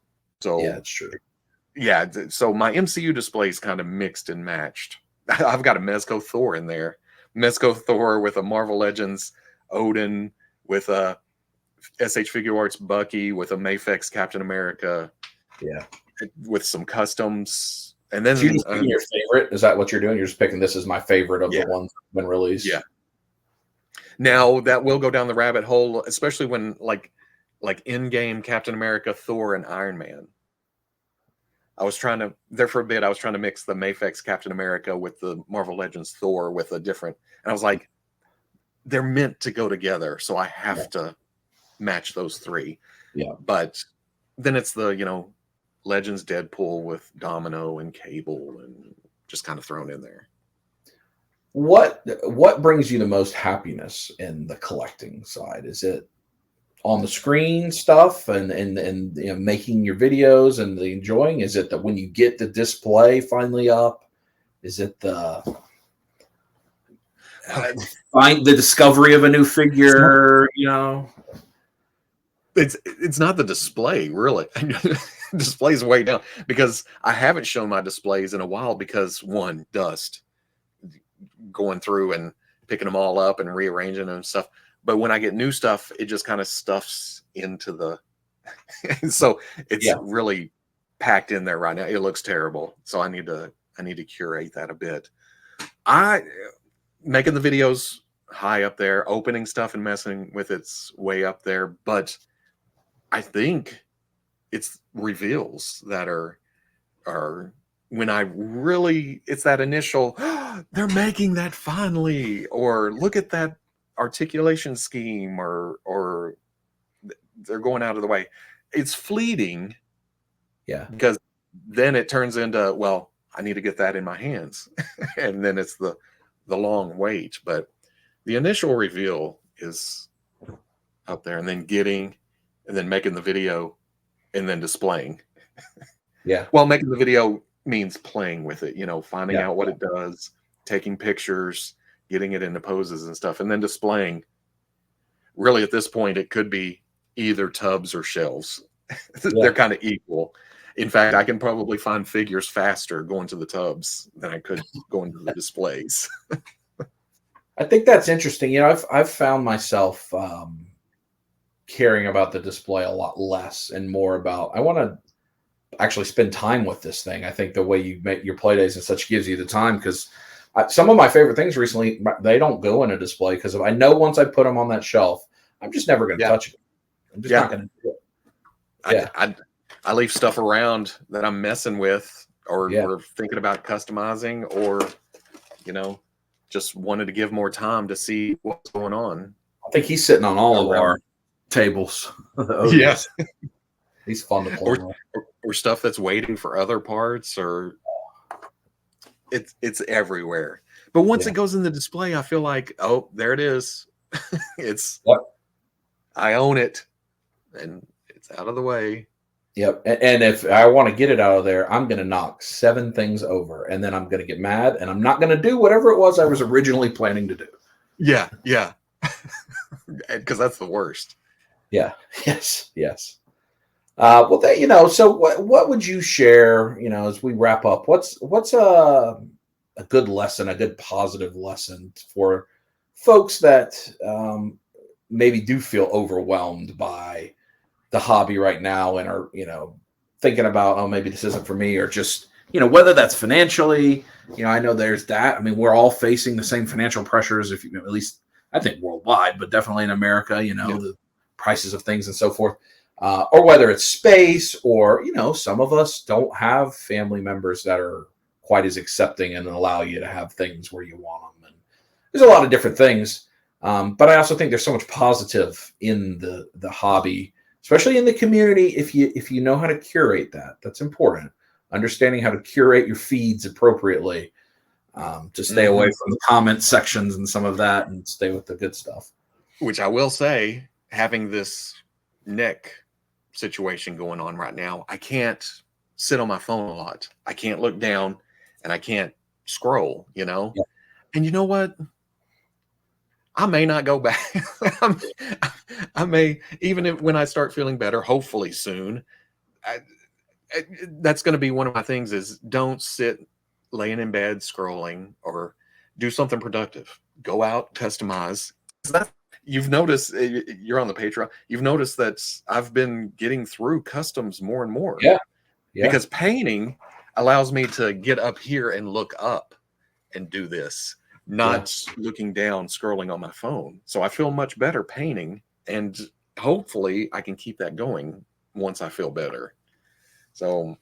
So Yeah, it's true. yeah, so my MCU display is kind of mixed and matched. I've got a Mezco Thor in there, Mezco Thor with a Marvel Legends Odin, with a SH Figure Arts Bucky, with a Mafex Captain America, Yeah. with some customs, and then So you're just picking your favorite. Is that what you're doing? You're just picking, this is my favorite of the ones that have been released. Yeah. Now that will go down the rabbit hole, especially when like in-game Captain America, Thor, and Iron Man. I was trying to mix the Mafex Captain America with the Marvel Legends Thor with a different, and I was like, they're meant to go together, so I have to match those three. Yeah. But then it's the, Legends Deadpool with Domino and Cable, and just kind of thrown in there. What brings you the most happiness in the collecting side? Is it on the screen stuff and making your videos and the enjoying? Is it that when you get the display finally up? Is it the find the discovery of a new figure? It's not the display, really. Display's way down because I haven't shown my displays in a while because, one, dust, going through and picking them all up and rearranging them and stuff. But when I get new stuff, it just kind of stuffs into the so it's really packed in there right now. It looks terrible. So I need to curate that a bit. Making the videos high up there, opening stuff and messing with it's way up there, but I think it's reveals that are when it's that initial, oh, they're making that finally, or look at that articulation scheme, or they're going out of the way. It's fleeting. Yeah. Because then it turns into, well, I need to get that in my hands. And then it's the long wait. But the initial reveal is up there, and then making the video and then displaying. Yeah. Well, making the video means playing with it, finding out what it does, taking pictures, getting it into poses and stuff, and then displaying. Really, at this point, it could be either tubs or shelves. They're kind of equal. In fact, I can probably find figures faster going to the tubs than I could going to the displays. I think that's interesting. I've found myself caring about the display a lot less and more about, I want to actually spend time with this thing. I think the way you make your play days and such gives you the time, because some of my favorite things recently, they don't go in a display because I know once I put them on that shelf, I'm just never going to touch it. I'm just not going to do it. I leave stuff around that I'm messing with or thinking about customizing, or, just wanted to give more time to see what's going on. I think he's sitting on all of our tables. Yes. He's fun to play with. Or stuff that's waiting for other parts, or it's everywhere. But once it goes in the display, I feel like, oh, there it is. I own it, and it's out of the way. Yep. And if I want to get it out of there, I'm going to knock 7 things over, and then I'm going to get mad, and I'm not going to do whatever it was I was originally planning to do. Yeah. Because that's the worst. Yeah. Yes. Well, so what would you share, as we wrap up? What's a good lesson, a good positive lesson for folks that maybe do feel overwhelmed by the hobby right now and are, thinking about, oh, maybe this isn't for me, or just, whether that's financially, I know there's that. I mean, we're all facing the same financial pressures, if at least I think worldwide, but definitely in America, the prices of things and so forth. Or whether it's space, or, some of us don't have family members that are quite as accepting and allow you to have things where you want them. And there's a lot of different things. But I also think there's so much positive in the hobby, especially in the community. If you know how to curate that's important. Understanding how to curate your feeds appropriately, to stay away from the comment sections and some of that, and stay with the good stuff. Which I will say, having this neck situation going on right now, I can't sit on my phone a lot. I can't look down, and I can't scroll, And you know what? I may not go back. I may, even when I start feeling better, hopefully soon, that's going to be one of my things, is don't sit laying in bed scrolling, or do something productive. Go out, customize. You've noticed, you're on the Patreon, you've noticed that I've been getting through customs more and more. Yeah. Because painting allows me to get up here and look up and do this, not looking down, scrolling on my phone. So I feel much better painting, and hopefully I can keep that going once I feel better. So,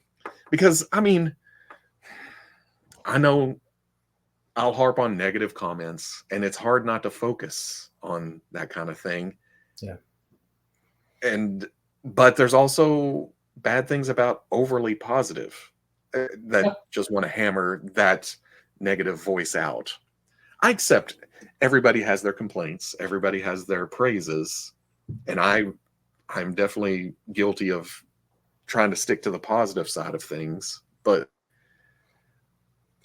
because I know I'll harp on negative comments, and it's hard not to focus on that kind of thing. Yeah. But there's also bad things about overly positive that just want to hammer that negative voice out. I accept everybody has their complaints, everybody has their praises, and I'm definitely guilty of trying to stick to the positive side of things. But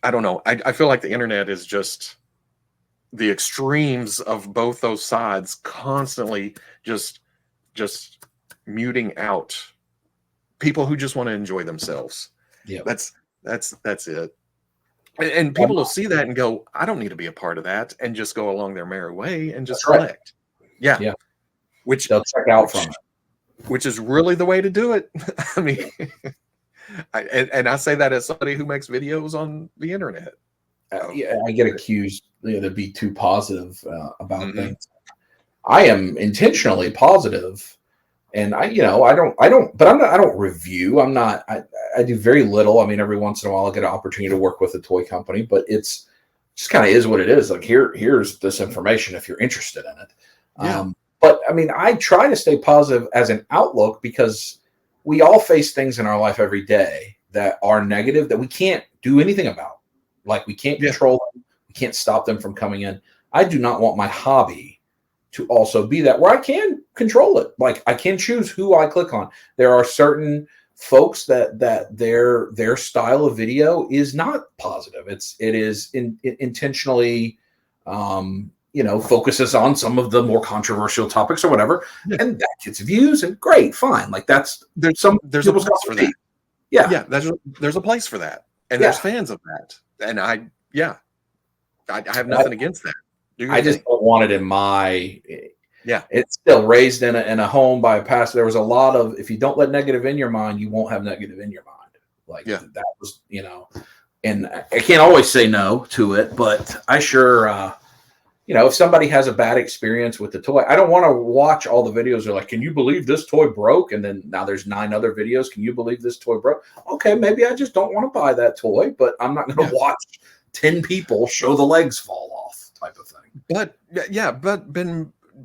I don't know. I feel like the internet is just the extremes of both those sides, constantly just muting out people who just want to enjoy themselves. Yeah, that's it. And people will see that and go, I don't need to be a part of that, and just go along their merry way and just collect. Right. Yeah. Which they'll check out from it. Which is really the way to do it. I mean, I say that as somebody who makes videos on the internet. I get accused to be too positive about things. I am intentionally positive, and I don't review. I do very little. I mean, every once in a while I get an opportunity to work with a toy company, but it's just kind of is what it is. Like, here's this information if you're interested in it. Yeah. But I mean, I try to stay positive as an outlook, because we all face things in our life every day that are negative that we can't do anything about. Like, we can't control them. We can't stop them from coming in. I do not want my hobby to also be that, where I can control it. Like, I can choose who I click on. There are certain folks that their style of video is not positive. It is intentionally focuses on some of the more controversial topics or whatever, Yeah. and that gets views, and great, fine. Like that's There's a place for that. Yeah. There's a place for that, and Yeah. there's fans of that, and I have nothing against that. I just don't want it in my. Yeah. It's still raised in a home by a pastor. There was a lot of, if you don't let negative in your mind, you won't have negative in your mind. Like that was, and I can't always say no to it, but I sure, if somebody has a bad experience with the toy, I don't want to watch all the videos. They're like, can you believe this toy broke? And then now there's 9 other videos. Can you believe this toy broke? Okay, maybe I just don't want to buy that toy, but I'm not going to watch 10 people show the legs fall off type of thing. But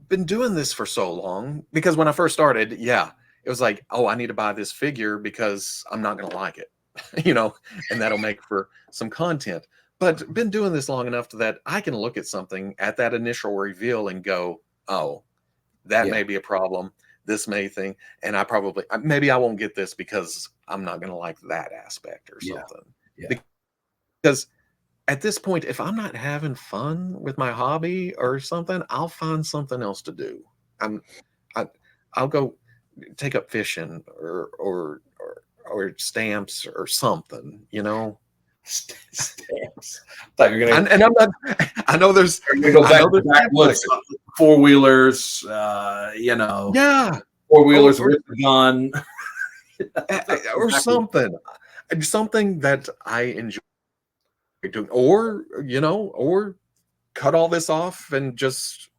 been doing this for so long, because when I first started, it was like, oh, I need to buy this figure because I'm not going to like it, and that'll make for some content. But been doing this long enough that I can look at something at that initial reveal and go, oh, that may be a problem. This may thing. And maybe I won't get this because I'm not going to like that aspect or something. Yeah. Because at this point, if I'm not having fun with my hobby or something, I'll find something else to do. I'll go take up fishing or stamps or something, Stamps. Thought you're gonna, and I'm not. I know there's. You're gonna go backwoods, 4-wheelers. 4-wheelers with a gun, or something that I enjoy doing, or cut all this off and just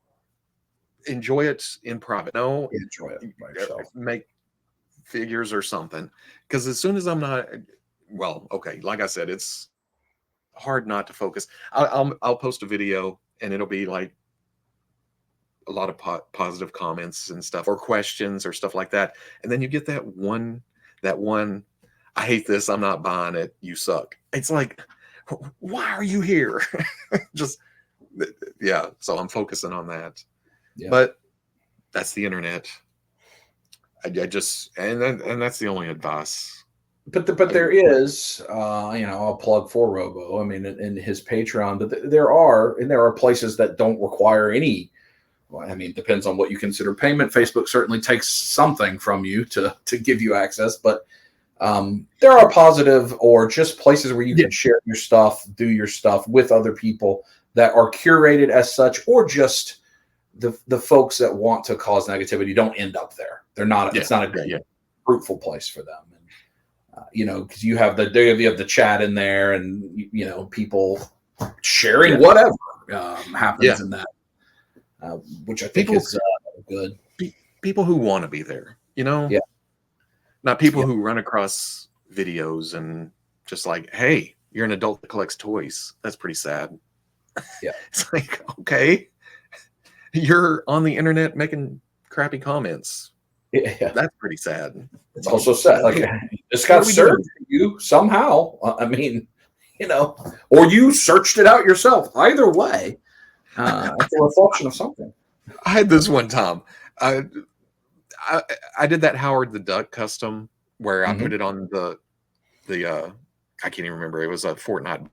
enjoy it in private. Enjoy it by yourself. Make figures or something, because as soon as I'm not. Well, okay, like I said, it's hard not to focus. I'll post a video and it'll be like a lot of positive comments and stuff, or questions or stuff like that. And then you get that one, I hate this, I'm not buying it, you suck. It's like, why are you here? So I'm focusing on that. Yeah. But that's the internet. I just, and that's the only advice. But there is, I'll plug for Robo. I mean, in his Patreon, but there are places that don't require any. Well, I mean, depends on what you consider payment. Facebook certainly takes something from you to give you access, but there are positive or just places where you can share your stuff, do your stuff with other people that are curated as such, or just the folks that want to cause negativity don't end up there. They're not. It's not a good, fruitful place for them. Because you have the chat in there, and people sharing whatever happens in that, which I think is good. People who want to be there, not people who run across videos and just like, hey, you're an adult that collects toys. That's pretty sad. Yeah, it's like, okay, you're on the internet making crappy comments. Yeah, that's pretty sad. It's also sad. Like, this got served to you somehow. I mean, or you searched it out yourself. Either way, it's a reflection of something. I had this one time. I did that Howard the Duck custom where I put it on the I can't even remember. It was a Fortnite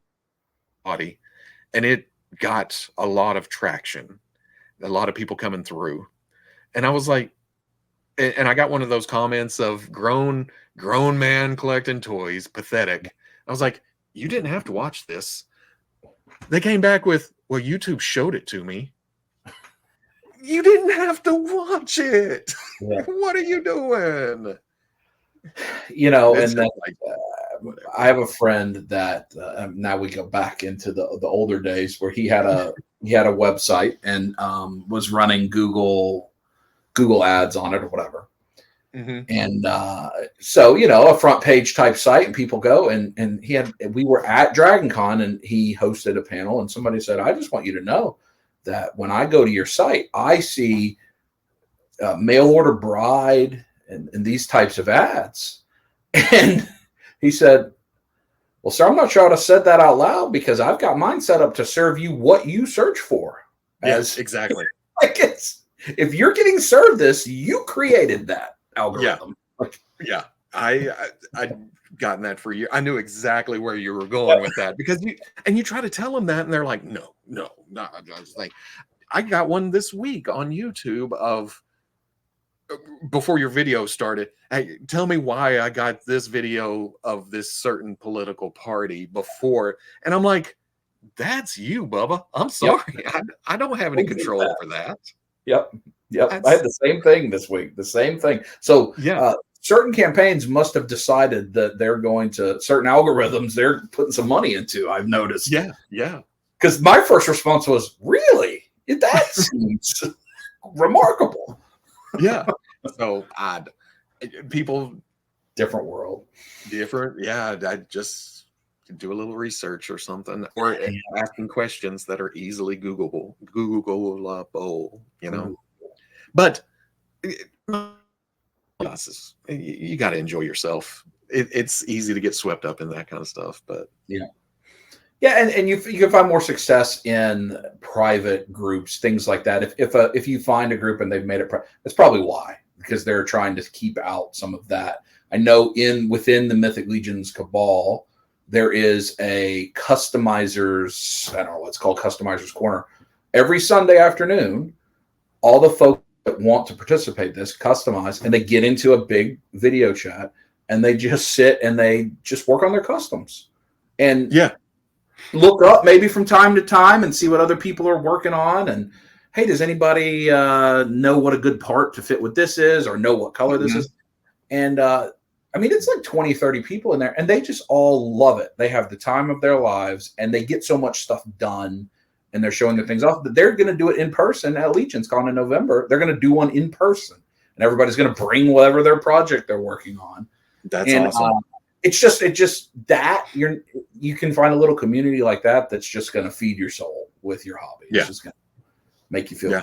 body, and it got a lot of traction. A lot of people coming through, and I was like. And I got one of those comments of grown man collecting toys, pathetic. I was like, you didn't have to watch this. They came back with, well, YouTube showed it to me. You didn't have to watch it. Yeah. What are you doing? And then I have a friend that now we go back into the older days where he had a website and was running Google ads on it or whatever. And so, a front page type site, and people go and we were at Dragon Con and he hosted a panel, and somebody said, I just want you to know that when I go to your site, I see mail order bride and these types of ads. And he said, well, sir, I'm not sure I would have said that out loud because I've got mine set up to serve you what you search for. Yes, exactly. Like if you're getting served this, you created that algorithm. Yeah. I gotten that for you. I knew exactly where you were going with that because you try to tell them that and they're like, no. I was like, I got one this week on YouTube of before your video started. Hey, tell me why I got this video of this certain political party before. And I'm like, that's you, Bubba. I'm sorry. Yep. I don't have any control over that. Yep. That's, I had the same thing this week. The same thing. So yeah. Certain campaigns must have decided that they're going to certain algorithms they're putting some money into. I've noticed. Yeah. Yeah. Because my first response was, really? That seems remarkable. Yeah. So people, different world. Different. Yeah. I just do a little research or something, or asking questions that are easily Googleable, you know. But you got to enjoy yourself. It's easy to get swept up in that kind of stuff, but yeah, and you can find more success in private groups, things like that. If you find a group and they've made it, that's probably why, because they're trying to keep out some of that. I know within the Mythic Legions cabal, there is a customizers, I don't know what's called, customizers corner. Every Sunday afternoon, all the folks that want to participate this customize, and they get into a big video chat and they just sit and they just work on their customs and look up maybe from time to time and see what other people are working on. And hey, does anybody know what a good part to fit with this is, or know what color this is? And I mean, it's like 20, 30 people in there, and they just all love it. They have the time of their lives, and they get so much stuff done, and they're showing their things off. But they're going to do it in person at Legion's Con in November. They're going to do one in person, and everybody's going to bring whatever their project they're working on. That's awesome. It's just that you can find a little community like that that's just going to feed your soul with your hobby. It's just going to make you feel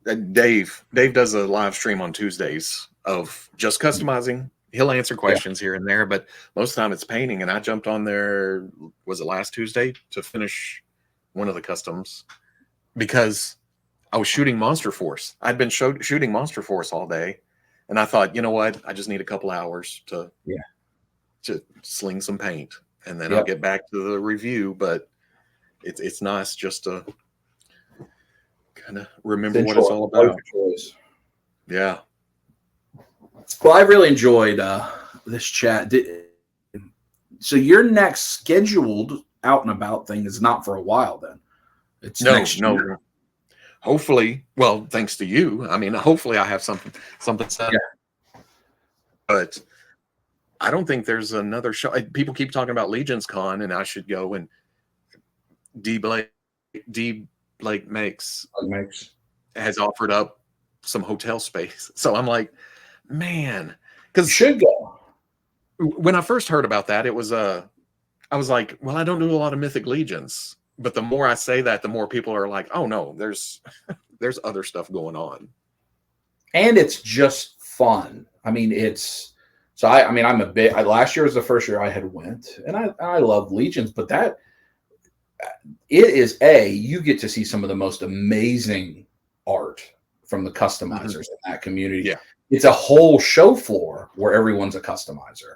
good. Dave does a live stream on Tuesdays of just customizing. He'll answer questions here and there, but most of the time it's painting. And I jumped on there, was it last Tuesday, to finish one of the customs because I was shooting Monster Force. I'd been shooting Monster Force all day, and I thought, you know what? I just need a couple hours to sling some paint, and then I'll get back to the review. But it's nice just to kind of remember what it's all about. Yeah. Well, I really enjoyed this chat. So your next scheduled out and about thing is not for a while then? It's next year. Hopefully, well, thanks to you. I mean, hopefully I have something set. Yeah. But I don't think there's another show. People keep talking about Legion's Con, and I should go. And D. Blake Makes has offered up some hotel space. So I'm like, man, because should go. When I first heard about that, it was I was like, well, I don't do a lot of Mythic Legions. But the more I say that, the more people are like, oh no, there's other stuff going on. And it's just fun. I mean, I'm a bit, last year was the first year I had went, and I love Legions, but you get to see some of the most amazing art from the customizers in that community. Yeah. It's a whole show floor where everyone's a customizer.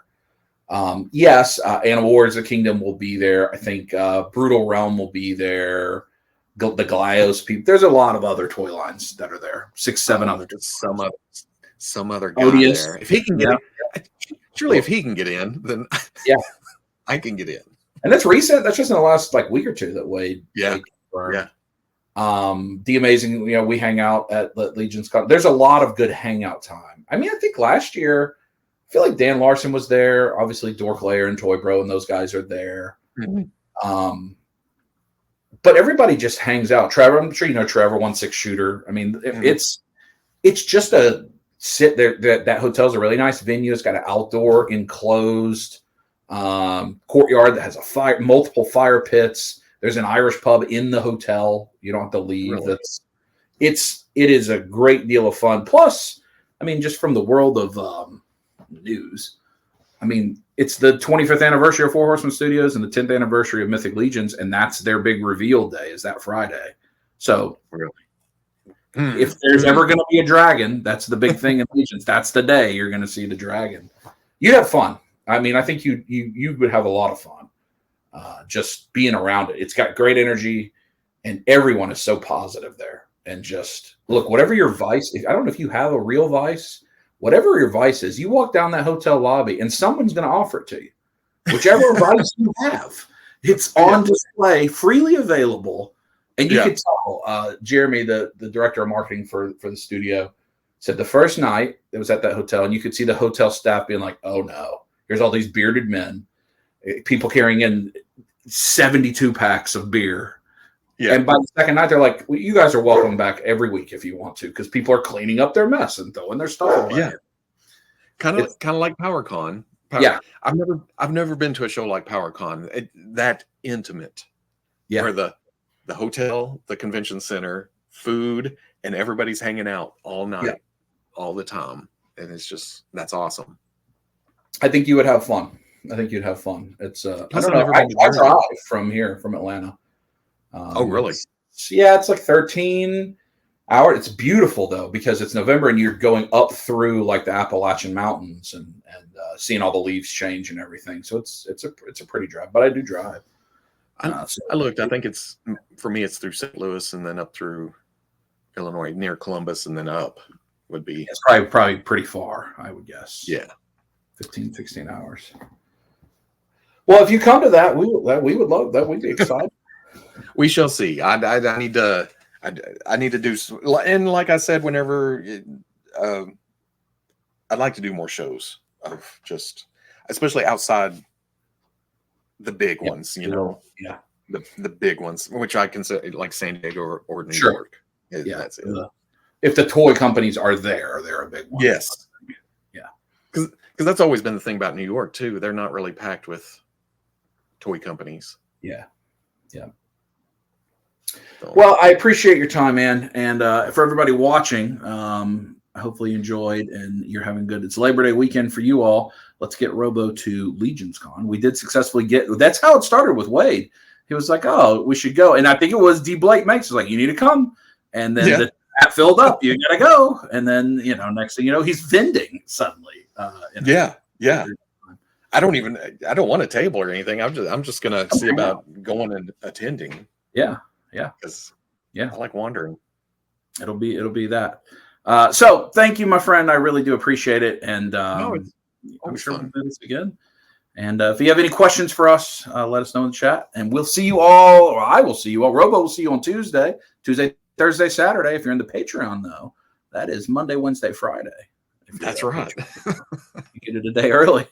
Animal Warriors of the Kingdom will be there. I think Brutal Realm will be there. The Glyos people. There's a lot of other toy lines that are there. 6, 7 other. Some other guy there. If he can get in, surely if he can get in, then I can get in. And that's recent. That's just in the last week or two that Wade. Yeah. The amazing. We hang out at Legion's Con. There's a lot of good hangout time. I mean, I think last year, I feel like Dan Larson was there. Obviously, Dork Layer and Toy Bro and those guys are there. Mm-hmm. But everybody just hangs out. Trevor, I'm sure you know Trevor, 1/6 shooter. I mean, it's just a sit there. That hotel's a really nice venue. It's got an outdoor enclosed courtyard that has multiple fire pits. There's an Irish pub in the hotel. You don't have to leave. Really? It is a great deal of fun. Plus, I mean, just from the world of news, I mean, it's the 25th anniversary of Four Horsemen Studios and the 10th anniversary of Mythic Legions, and that's their big reveal day, is that Friday. So if there's ever going to be a dragon, that's the big thing in Legions. That's the day you're going to see the dragon. You'd have fun. I mean, I think you would have a lot of fun just being around it. It's got great energy, and everyone is so positive there. And just look, whatever your vice, I don't know if you have a real vice, whatever your vice is, you walk down that hotel lobby and someone's going to offer it to you. Whichever vice you have, it's on display, freely available. And you could tell, Jeremy, the director of marketing for the studio, said the first night it was at that hotel, and you could see the hotel staff being like, oh no, here's all these bearded men, people carrying in 72 packs of beer. Yeah. And by the second night, they're like, well, you guys are welcome back every week if you want to, because people are cleaning up their mess and throwing their stuff away. Yeah. Kind of like PowerCon. I've never been to a show like PowerCon, that intimate. Yeah. Where the hotel, the convention center, food, and everybody's hanging out all night, all the time. And that's awesome. I think you would have fun. It's I don't know. I drive from here, from Atlanta. Oh, really? It's like 13 hours. It's beautiful though, because it's November and you're going up through like the Appalachian Mountains and seeing all the leaves change and everything. So it's a pretty drive, but I do drive. I looked. I think for me, it's through St. Louis and then up through Illinois, near Columbus, and then up would be. It's probably pretty far, I would guess. Yeah, 15, 16 hours. Well, if you come to that, we would love that. We'd be excited. We shall see. I need to do, and like I said, whenever I'd like to do more shows of just, especially outside the big ones, the big ones, which I consider like San Diego or New York. That's it. If the toy companies are there, they're a big one. Yes. Yeah. Because that's always been the thing about New York too. They're not really packed with toy companies. Yeah. Yeah. So. Well, I appreciate your time, man. And for everybody watching, hopefully you enjoyed and you're having good. It's Labor Day weekend for you all. Let's get Robo to Legions Con. We did successfully that's how it started with Wade. He was like, oh, we should go. And I think it was D. Blake Makes. Was like, you need to come. And then the app filled up. You got to go. And then, next thing you know, he's vending suddenly. Yeah. I don't want a table or anything. I'm just going to see about going and attending. Yeah. Because I like wandering. It'll be that. So thank you, my friend. I really do appreciate it. And I'm sure we'll do this again. And if you have any questions for us, let us know in the chat. And we'll see you all, or I will see you all. Robo will see you on Tuesday, Thursday, Saturday. If you're in the Patreon, though, that is Monday, Wednesday, Friday. That's right. You get it a day early.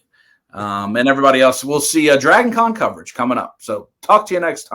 And everybody else, we'll see DragonCon coverage coming up. So talk to you next time.